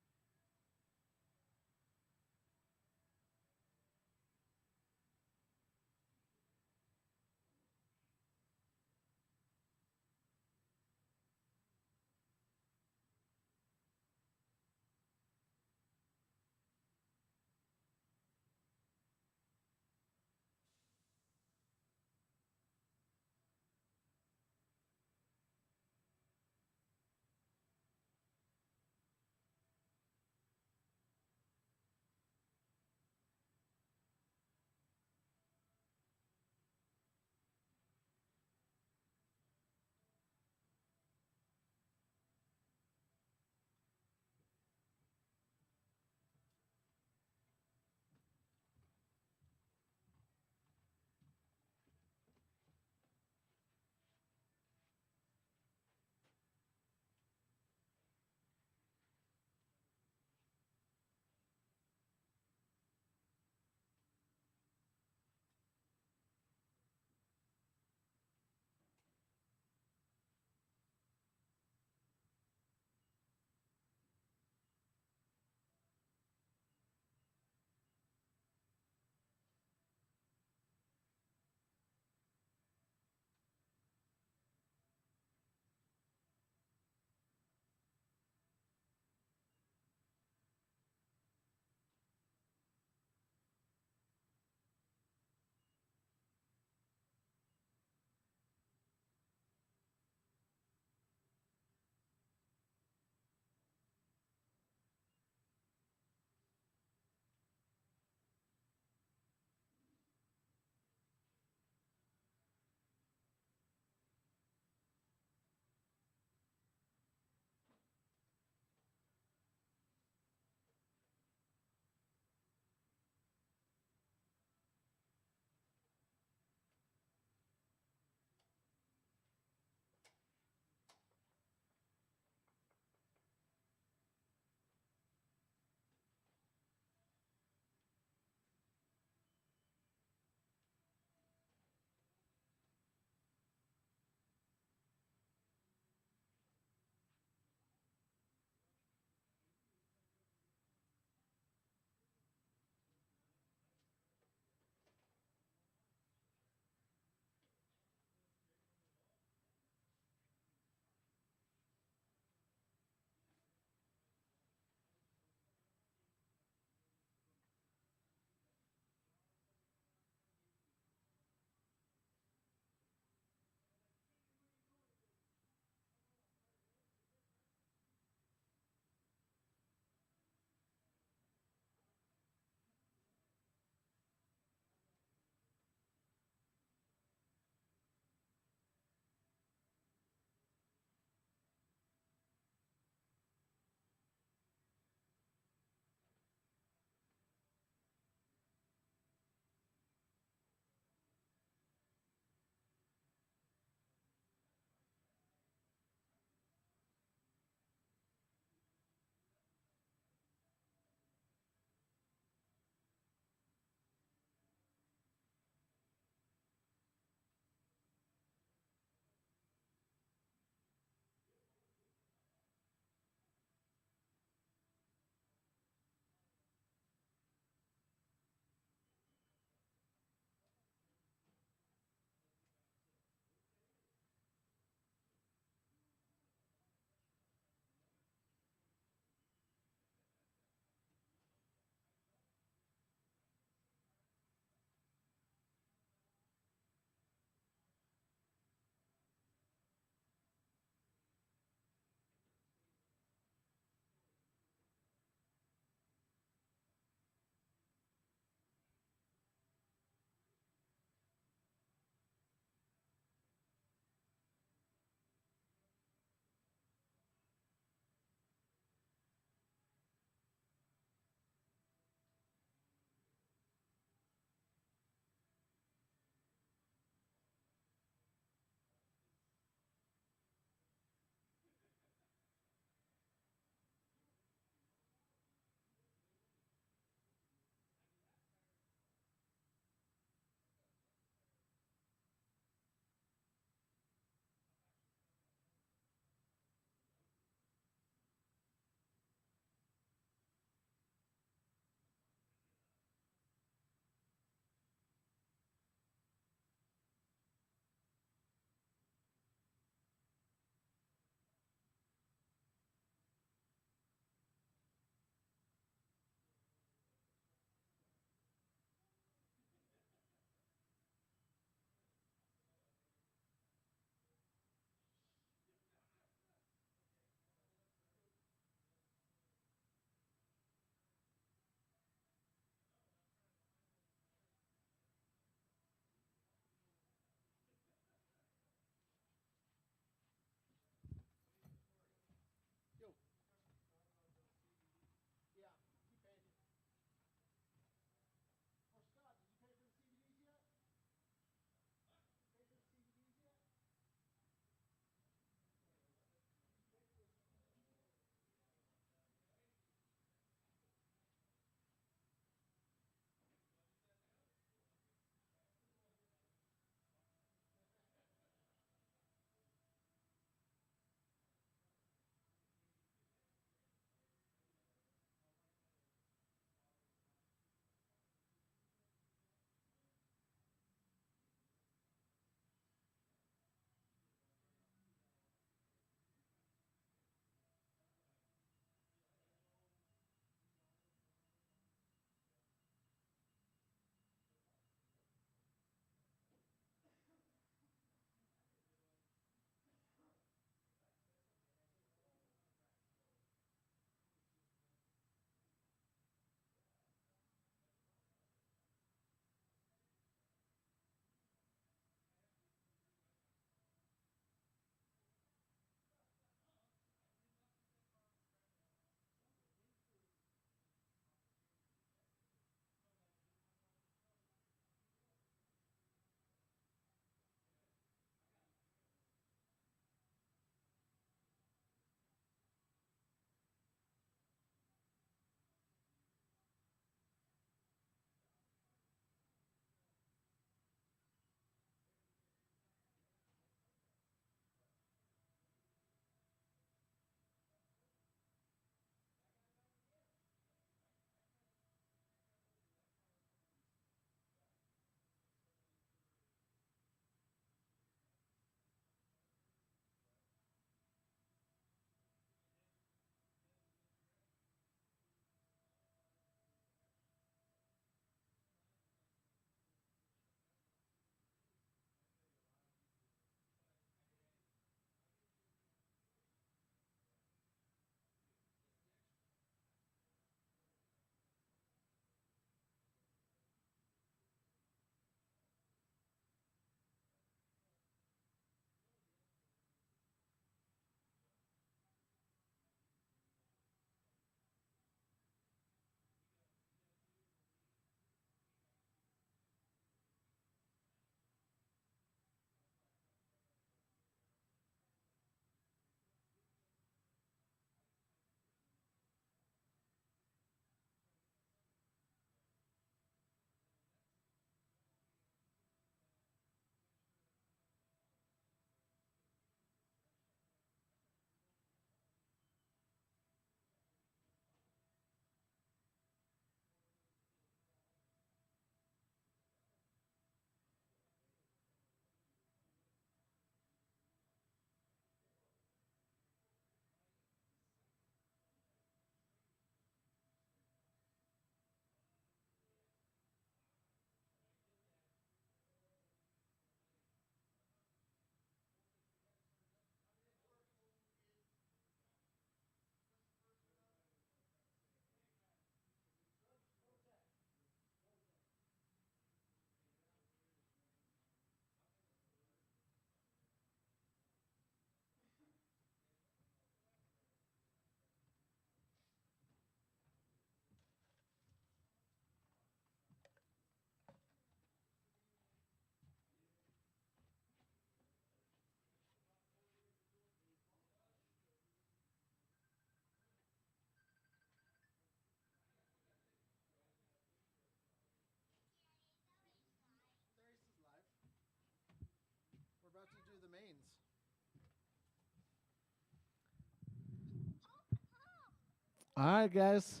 All right, guys.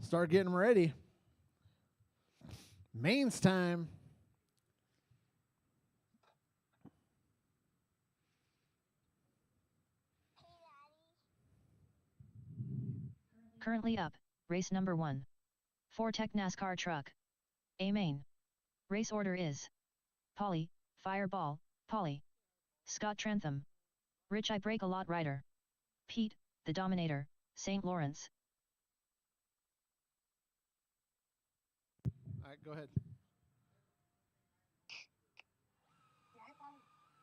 Start getting ready. Mains time. Currently up, race number 1. 4 Tech NASCAR truck. A main. Race order is Polly, Fireball, Polly. Scott Trantham. Rich I Break a Lot Rider. Pete, the Dominator, St. Lawrence. All right, go ahead.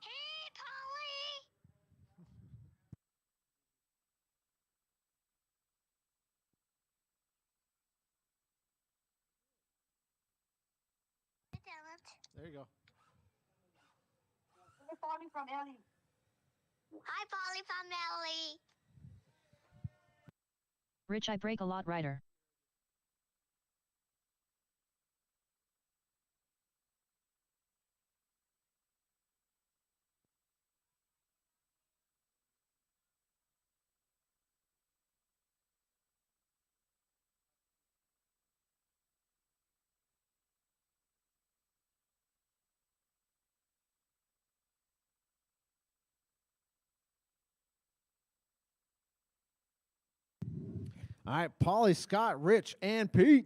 Hey, Polly! There you go. Hi, Polly from Ellie. Hi, Polly from Ellie. Rich I Break a Lot Rider. All right, Paulie, Scott, Rich, and Pete.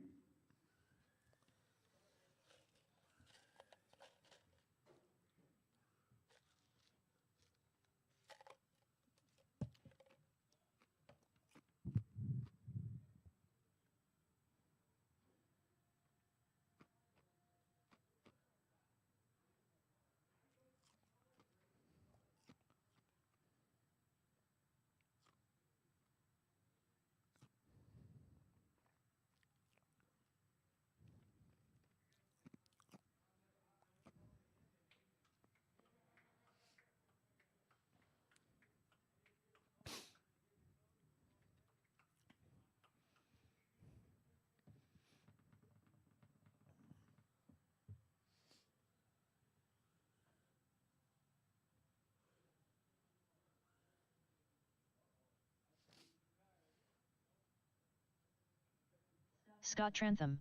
Scott Trantham.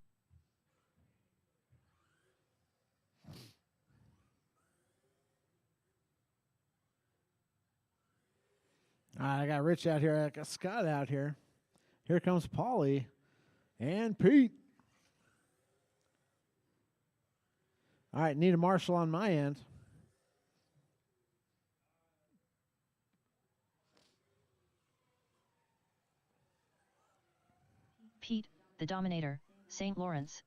All right, I got Rich out here. I got Scott out here. Here comes Paulie and Pete. All right, need a marshal on my end. Pete, the Dominator, St. Lawrence.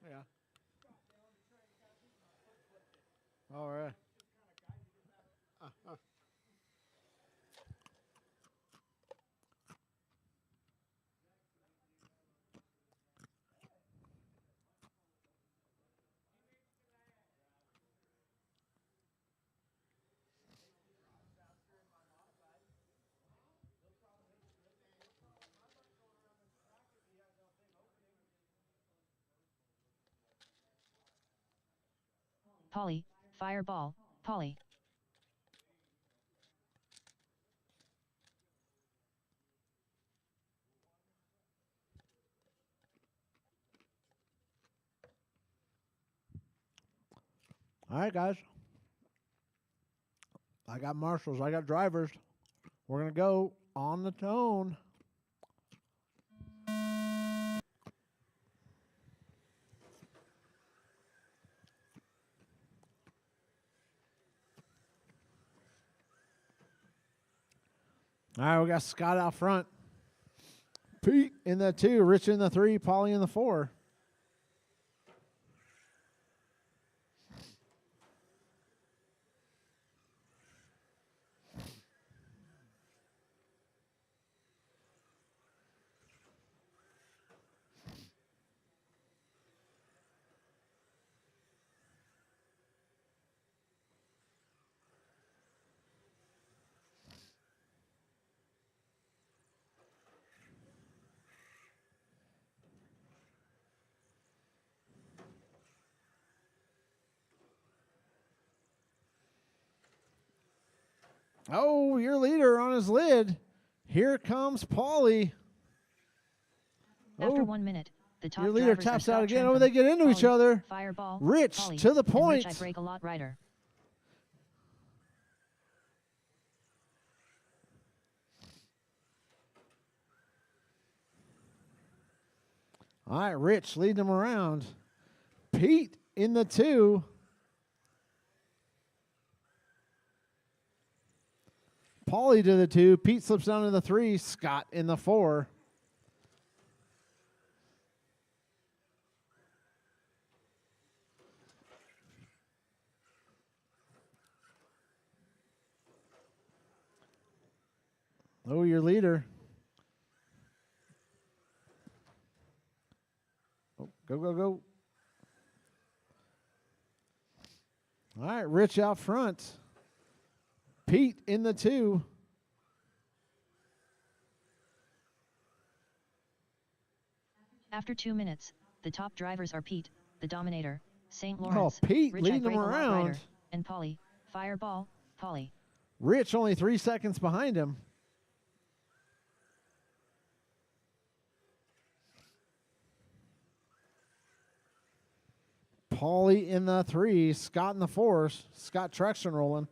Yeah. All right. Polly, Fireball, Polly. All right, guys. I got marshals. I got drivers. We're going to go on the tone. All right, we got Scott out front. Pete in the 2, Rich in the 3, Paulie in the 4. Oh, your leader on his lid. Here comes Paulie. After Oh, 1 minute, the top your leader drivers taps are out Scott again. Trentham, Oh, they get into each Paulie, other. Fireball, Rich Paulie, to the and point. Rich I Break a Lot Rider. All right, Rich leading them around. Pete in the 2. Paulie to the 2. Pete slips down to the 3. Scott in the 4. Oh, your leader. Oh, go, go, go. All right, Rich out front. Pete in the 2. After 2 minutes, the top drivers are Pete, the Dominator, St. Oh, Lawrence, Pete Rich I leading Break them a Lot around. Rider, and Paulie, Fireball, Paulie. Rich only 3 seconds behind him. Paulie in the 3. Scott in the 4. Scott traction rolling.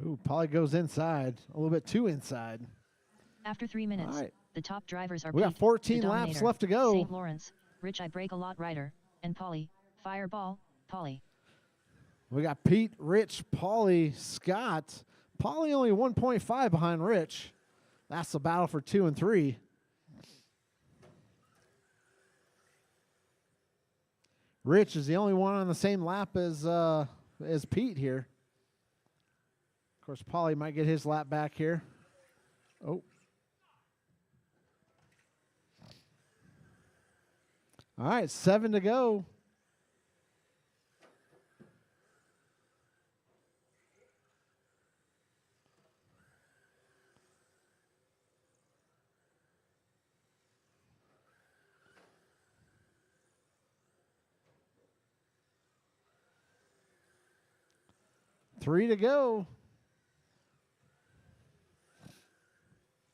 Ooh, Paulie goes inside. A little bit too inside. After 3 minutes, All right. the top drivers are We got Pete, 14 the laps Dominator, left to go. St. Lawrence, Rich I Break a Lot Rider, and Paulie, Fireball, Paulie. We got Pete, Rich, Paulie, Scott. Paulie only 1.5 behind Rich. That's the battle for 2 and 3. Rich is the only one on the same lap as Pete here. Of course, Paulie might get his lap back here. Oh. All right, 7 to go. Three to go.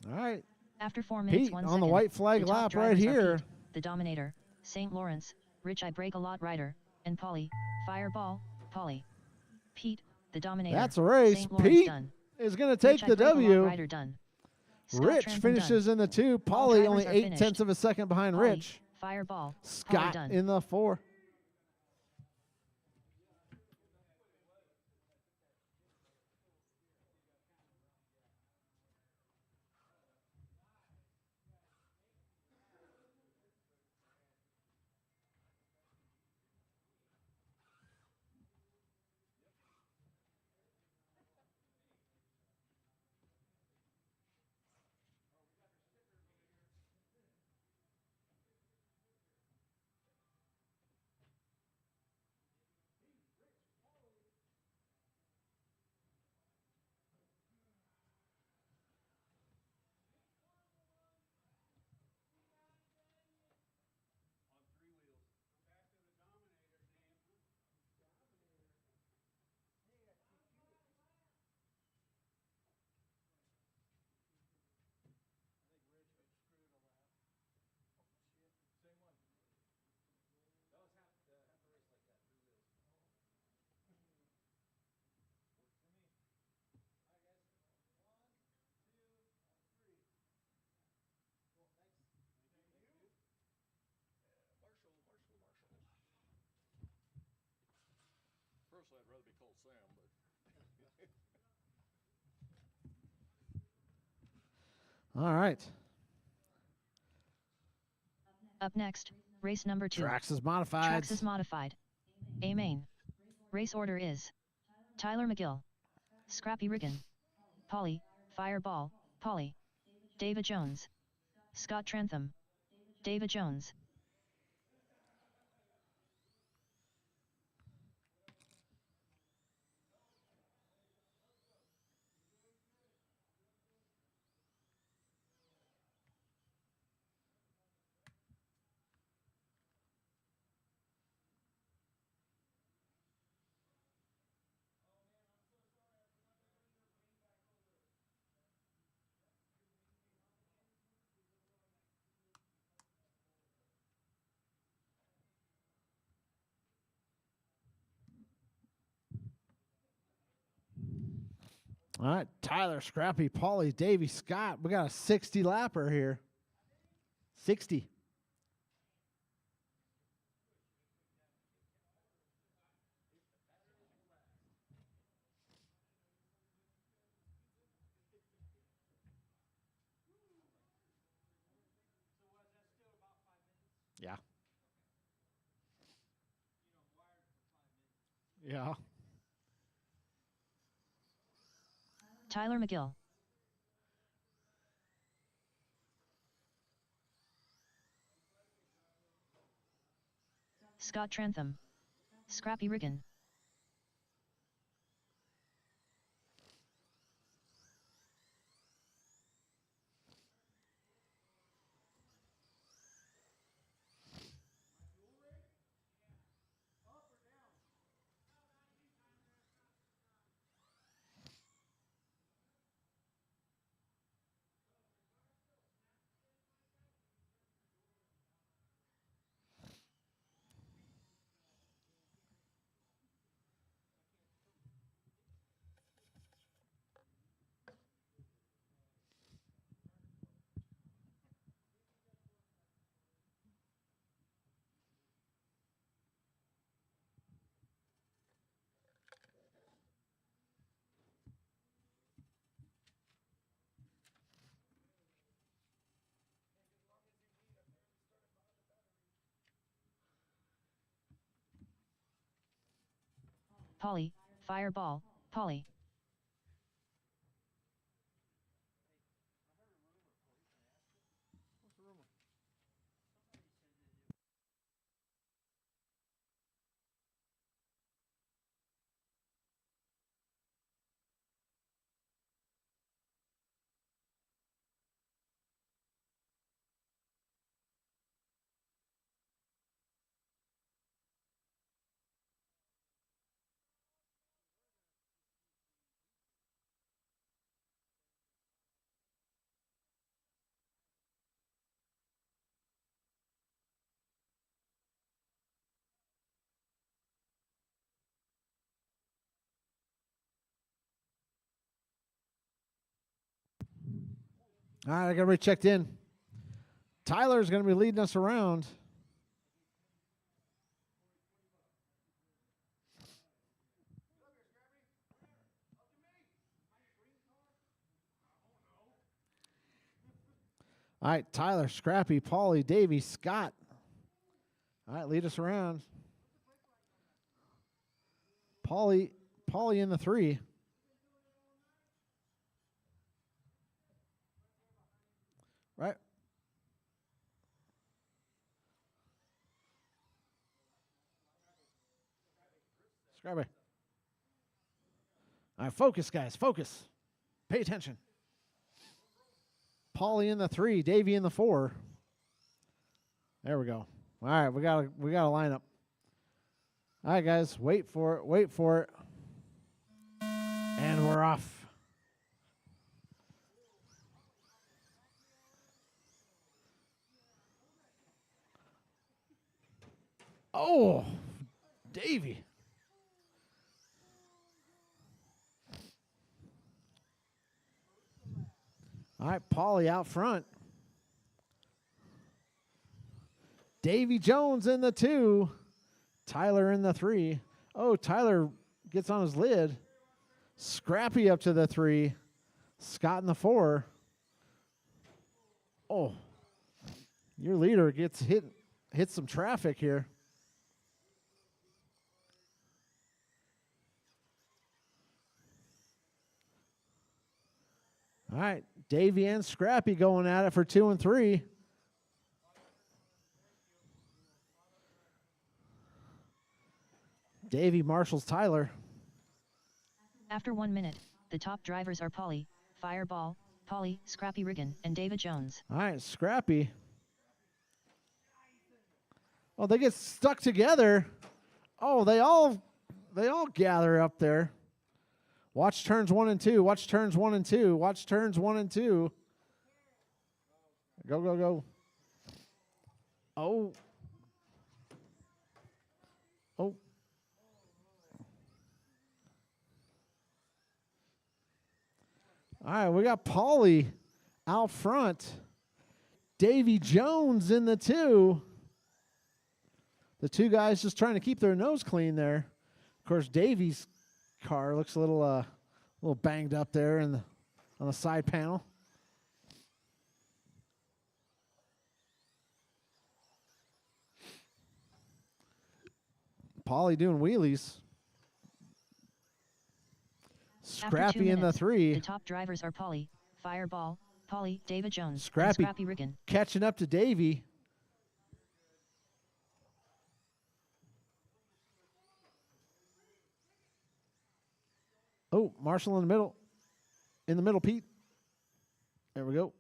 All right. After 4 minutes, Pete 1 on second, the white flag the top lap right drivers are here. Pete, the Dominator, St. Lawrence, Rich I Break a Lot Rider, and Paulie, Fireball, Paulie. Pete, the Dominator. That's a race. St. Lawrence Pete done. is going to take Rich I the Break a Lot W. Rider done. Scott Rich Trentham finishes done. in the 2. All Paulie only drivers are 8 finished. tenths of a second behind Paulie, Rich. Fireball, Paulie Scott done. in the 4. Personally, I'd rather be called Sam, but All right. Up next, race number 2. Trax is modified. Trax is modified. A main. Race order is Tyler McGill, Scrappy Riggin, Polly, Fireball, Polly, David Jones, Scott Trantham, David Jones. All right, Tyler, Scrappy, Paulie, Davey, Scott. We got a 60 lapper here. 60. Yeah. Yeah. Tyler McGill, Scott Trantham, Scrappy Riggin. Polly, Fireball, Polly. All right, I got everybody checked in. Tyler's going to be leading us around. All right, Tyler, Scrappy, Paulie, Davey, Scott. All right, lead us around. Paulie in the 3. Right. Scrappy. All right, focus, guys. Focus. Pay attention. Paulie in the 3, Davey in the 4. There we go. All right, we got a lineup. All right, guys, wait for it. And we're off. Oh, Davey. All right, Paulie out front. Davy Jones in the 2. Tyler in the 3. Oh, Tyler gets on his lid. Scrappy up to the 3. Scott in the 4. Oh, your leader gets hit some traffic here. All right, Davey and Scrappy going at it for 2 and 3. Davey marshals Tyler. After 1 minute, the top drivers are Polly, Fireball, Polly, Scrappy Riggin, and David Jones. All right, Scrappy. Oh, they get stuck together. Oh, they all gather up there. Watch turns 1 and 2. Watch turns 1 and 2. Watch turns 1 and 2. Go, go, go. Oh. Oh. All right, we got Paulie out front. Davy Jones in the 2. The 2 guys just trying to keep their nose clean there. Of course, Davy's car looks a little banged up there on the side panel. Paulie doing wheelies. Scrappy in the 3. The top drivers are Polly, Fireball, Polly, David Jones, Scrappy, and Scrappy Riggin. catching up to Davy. Oh, Marshall in the middle. In the middle, Pete. There we go.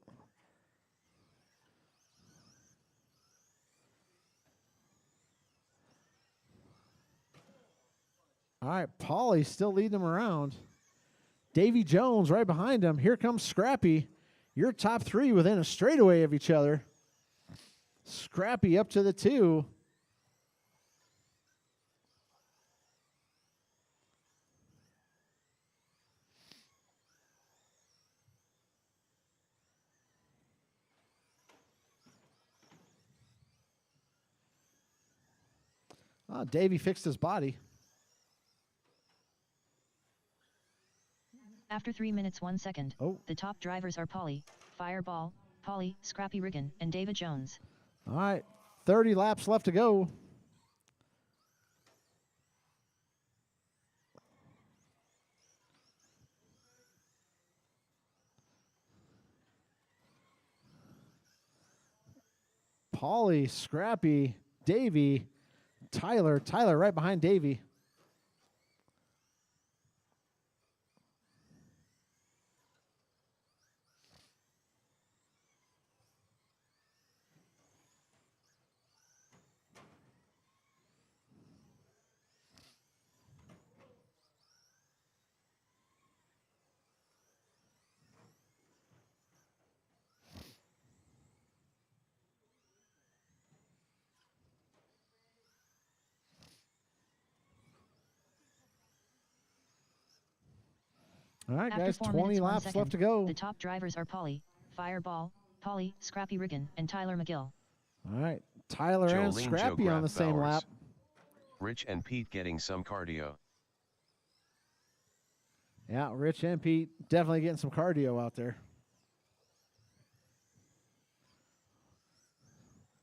All right, Paulie still leading him around. Davy Jones right behind him. Here comes Scrappy. Your top 3 within a straightaway of each other. Scrappy up to the 2. Oh, Davy fixed his body. After 3 minutes 1 second, Oh. the top drivers are Polly, Fireball, Polly, Scrappy Riggin, and David Jones. All right, 30 laps left to go. Paulie, Scrappy, Davy, Tyler. Tyler right behind Davy. All right, After guys, 4 20 minutes, 1 laps second, left to go. the top drivers are Polly, Fireball, Polly, Scrappy Riggin, and Tyler McGill. All right, Tyler and Jolene Scrappy Joe on the Graf same Bowers. lap. Rich and Pete getting some cardio. Yeah, Rich and Pete definitely getting some cardio out there.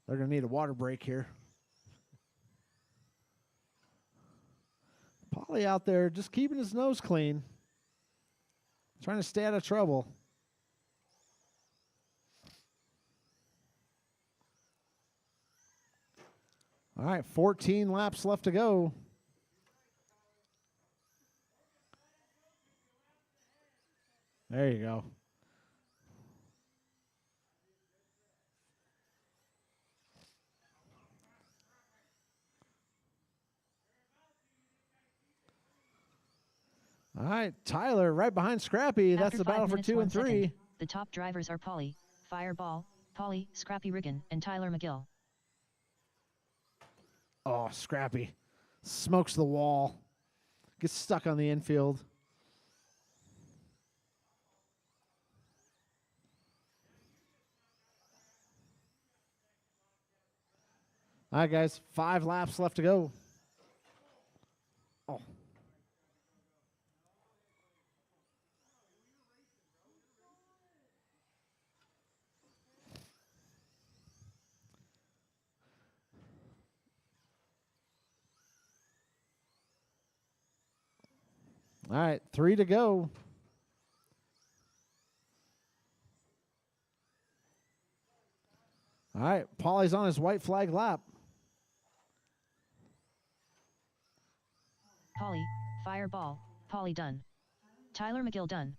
They're going to need a water break here. Paulie out there just keeping his nose clean. Trying to stay out of trouble. All right, 14 laps left to go. There you go. All right, Tyler right behind Scrappy. That's After the 5 battle for minutes, 2 1 and 3. second, the top drivers are Polly, Fireball, Polly, Scrappy Riggin, and Tyler McGill. Oh, Scrappy smokes the wall. Gets stuck on the infield. All right, guys, 5 laps left to go. Oh. All right, 3 to go. All right, Paulie's on his white flag lap. Polly, fireball, Polly done. Tyler McGill done.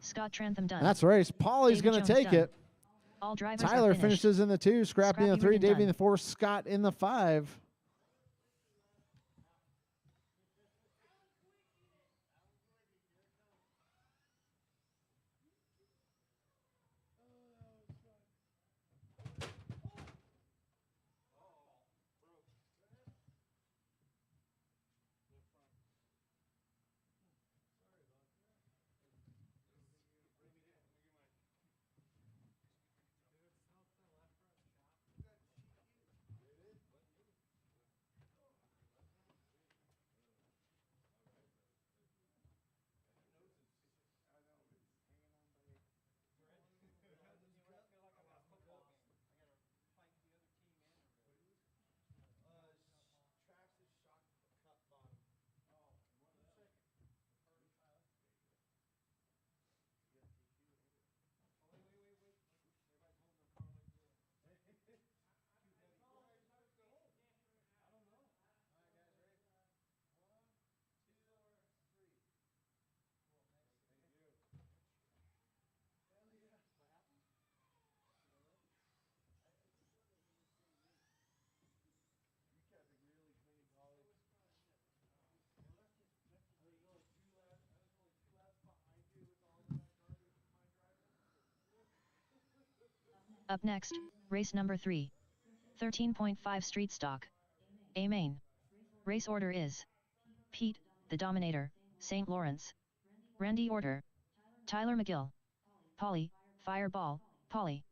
Scott Trantham done. And that's the race. Paulie's David going to Jones take done. it. All drivers are Tyler finished. finishes in the 2, Scrappy in the 3, Riggin Davey in done. the 4, Scott in the 5. Up next, race number 3. 13.5 street stock. A main. Race order is Pete, the Dominator, St. Lawrence. Randy Order. Tyler McGill. Polly, Fireball, Polly.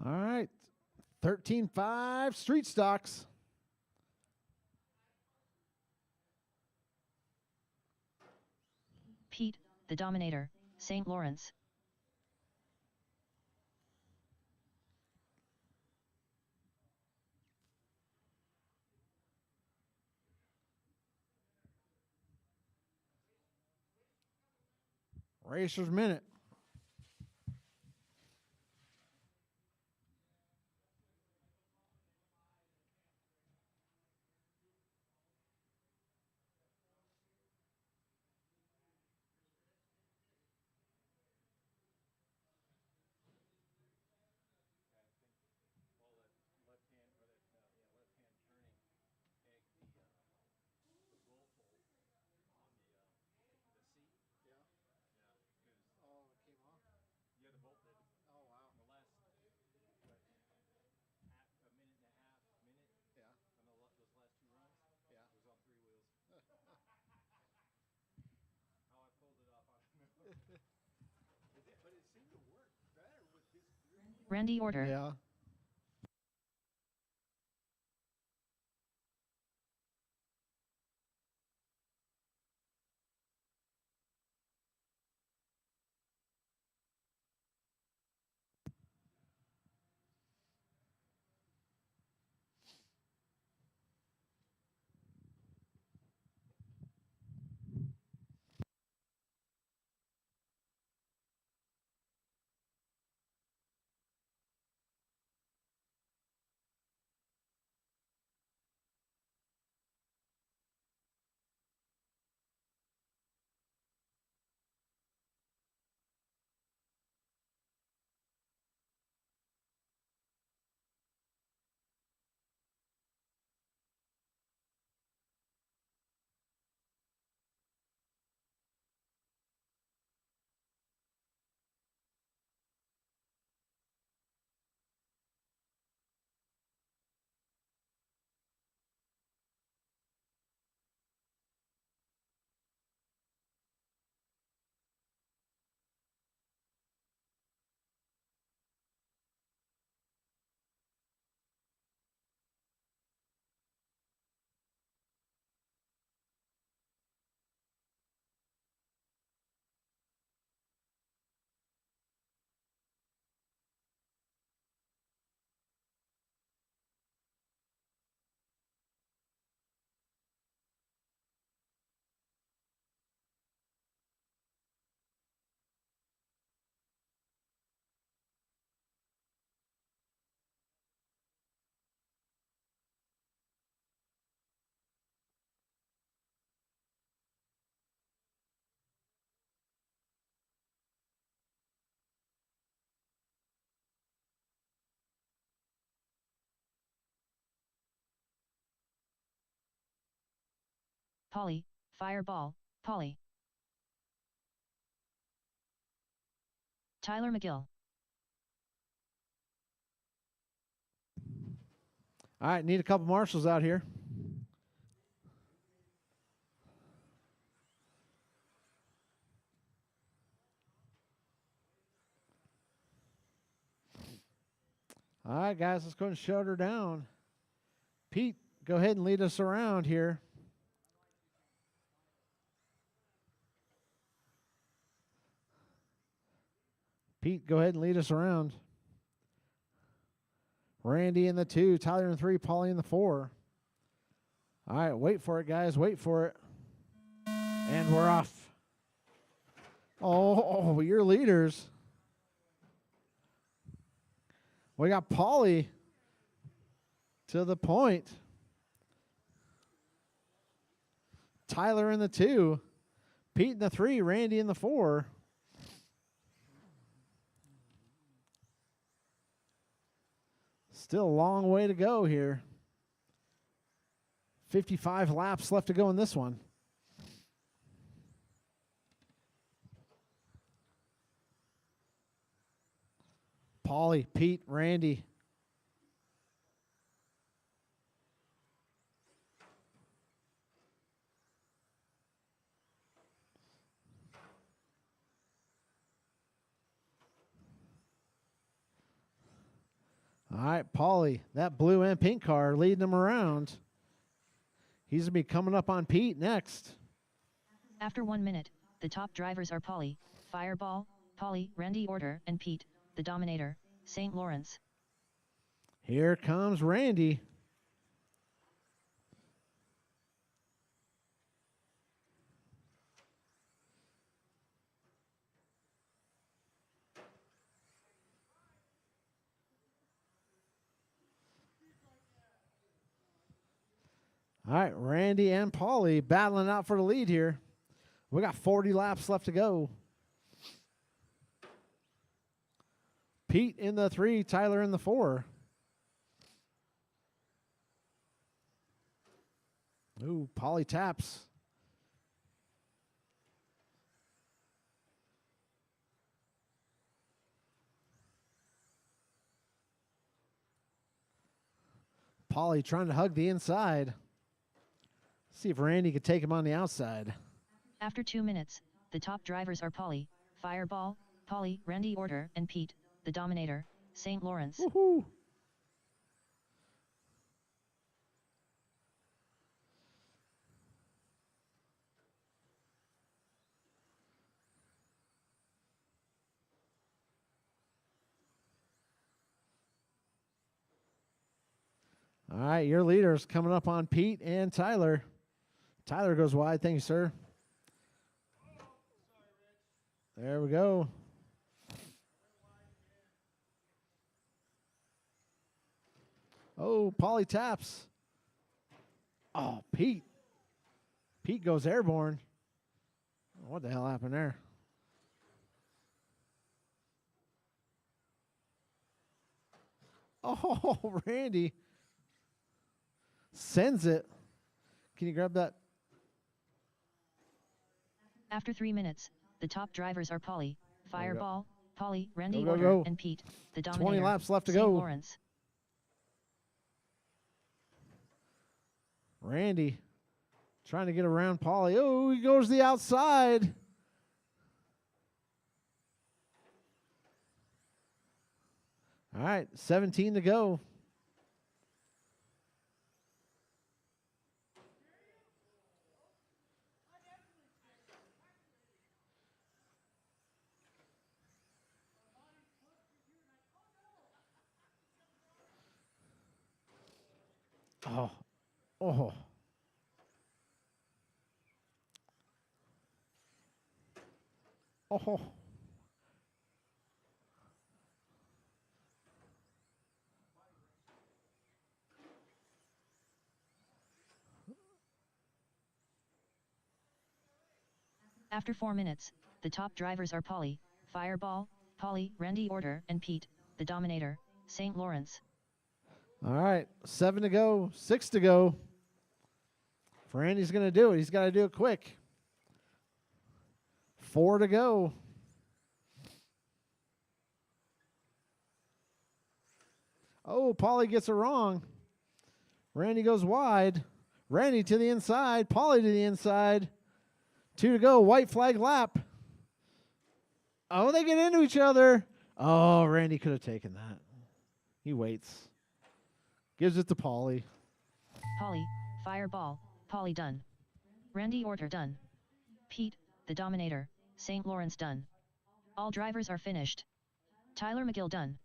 All right, 13.5 street stocks. Pete, the Dominator, St. Lawrence. Racer's Minute. Randy Order. Yeah. Polly, Fireball, Polly. Tyler McGill. All right, need a couple marshals out here. All right, guys, let's go ahead and shut her down. Pete, go ahead and lead us around here. Pete, go ahead and lead us around. Randy in the 2, Tyler in the 3, Paulie in the 4. All right, wait for it, guys. Wait for it. And we're off. Oh, your leaders. We got Paulie to the point. Tyler in the 2. Pete in the 3, Randy in the 4. Still a long way to go here. 55 laps left to go in this one. Paulie, Pete, Randy. All right, Paulie, that blue and pink car leading him around. He's going to be coming up on Pete next. After 1 minute, the top drivers are Polly, Fireball, Polly, Randy Order, and Pete, the Dominator, St. Lawrence. Here comes Randy. All right, Randy and Paulie battling out for the lead here. We got 40 laps left to go. Pete in the 3, Tyler in the 4. Ooh, Paulie taps. Paulie trying to hug the inside. See if Randy could take him on the outside. After 2 minutes, the top drivers are Polly, Fireball, Polly, Randy Order, and Pete, the Dominator, St. Lawrence. Woohoo! All right, your leaders coming up on Pete and Tyler. Tyler goes wide. Thank you, sir. There we go. Oh, Paulie taps. Oh, Pete. Pete goes airborne. What the hell happened there? Oh, Randy sends it. Can you grab that? After 3 minutes, the top drivers are Polly, Fireball, Polly, Randy Go, Order, go. and Pete, the Dominator, 20 laps left to St. go. Lawrence. Randy trying to get around Paulie. Oh, he goes to the outside. All right, 17 to go. Oh, oh. Oh. After 4 minutes, the top drivers are Polly, Fireball, Polly, Randy Order, and Pete, the Dominator, St. Lawrence. All right, 7 to go, 6 to go. If Randy's going to do it, he's got to do it quick. 4 to go. Oh, Paulie gets it wrong. Randy goes wide. Randy to the inside. Paulie to the inside. 2 to go. White flag lap. Oh, they get into each other. Oh, Randy could have taken that. He waits. Gives it to Paulie. Polly, fireball, Polly done. Randy Orter done. Pete, the Dominator, St. Lawrence done. All drivers are finished. Tyler McGill done.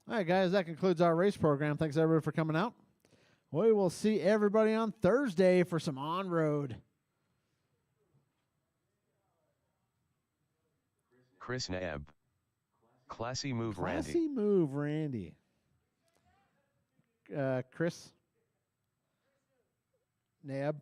All right, guys, that concludes our race program. Thanks, everybody, for coming out. We will see everybody on Thursday for some on-road. Chris Nab. Classy move, Classy Randy. move, Randy. Chris Nab.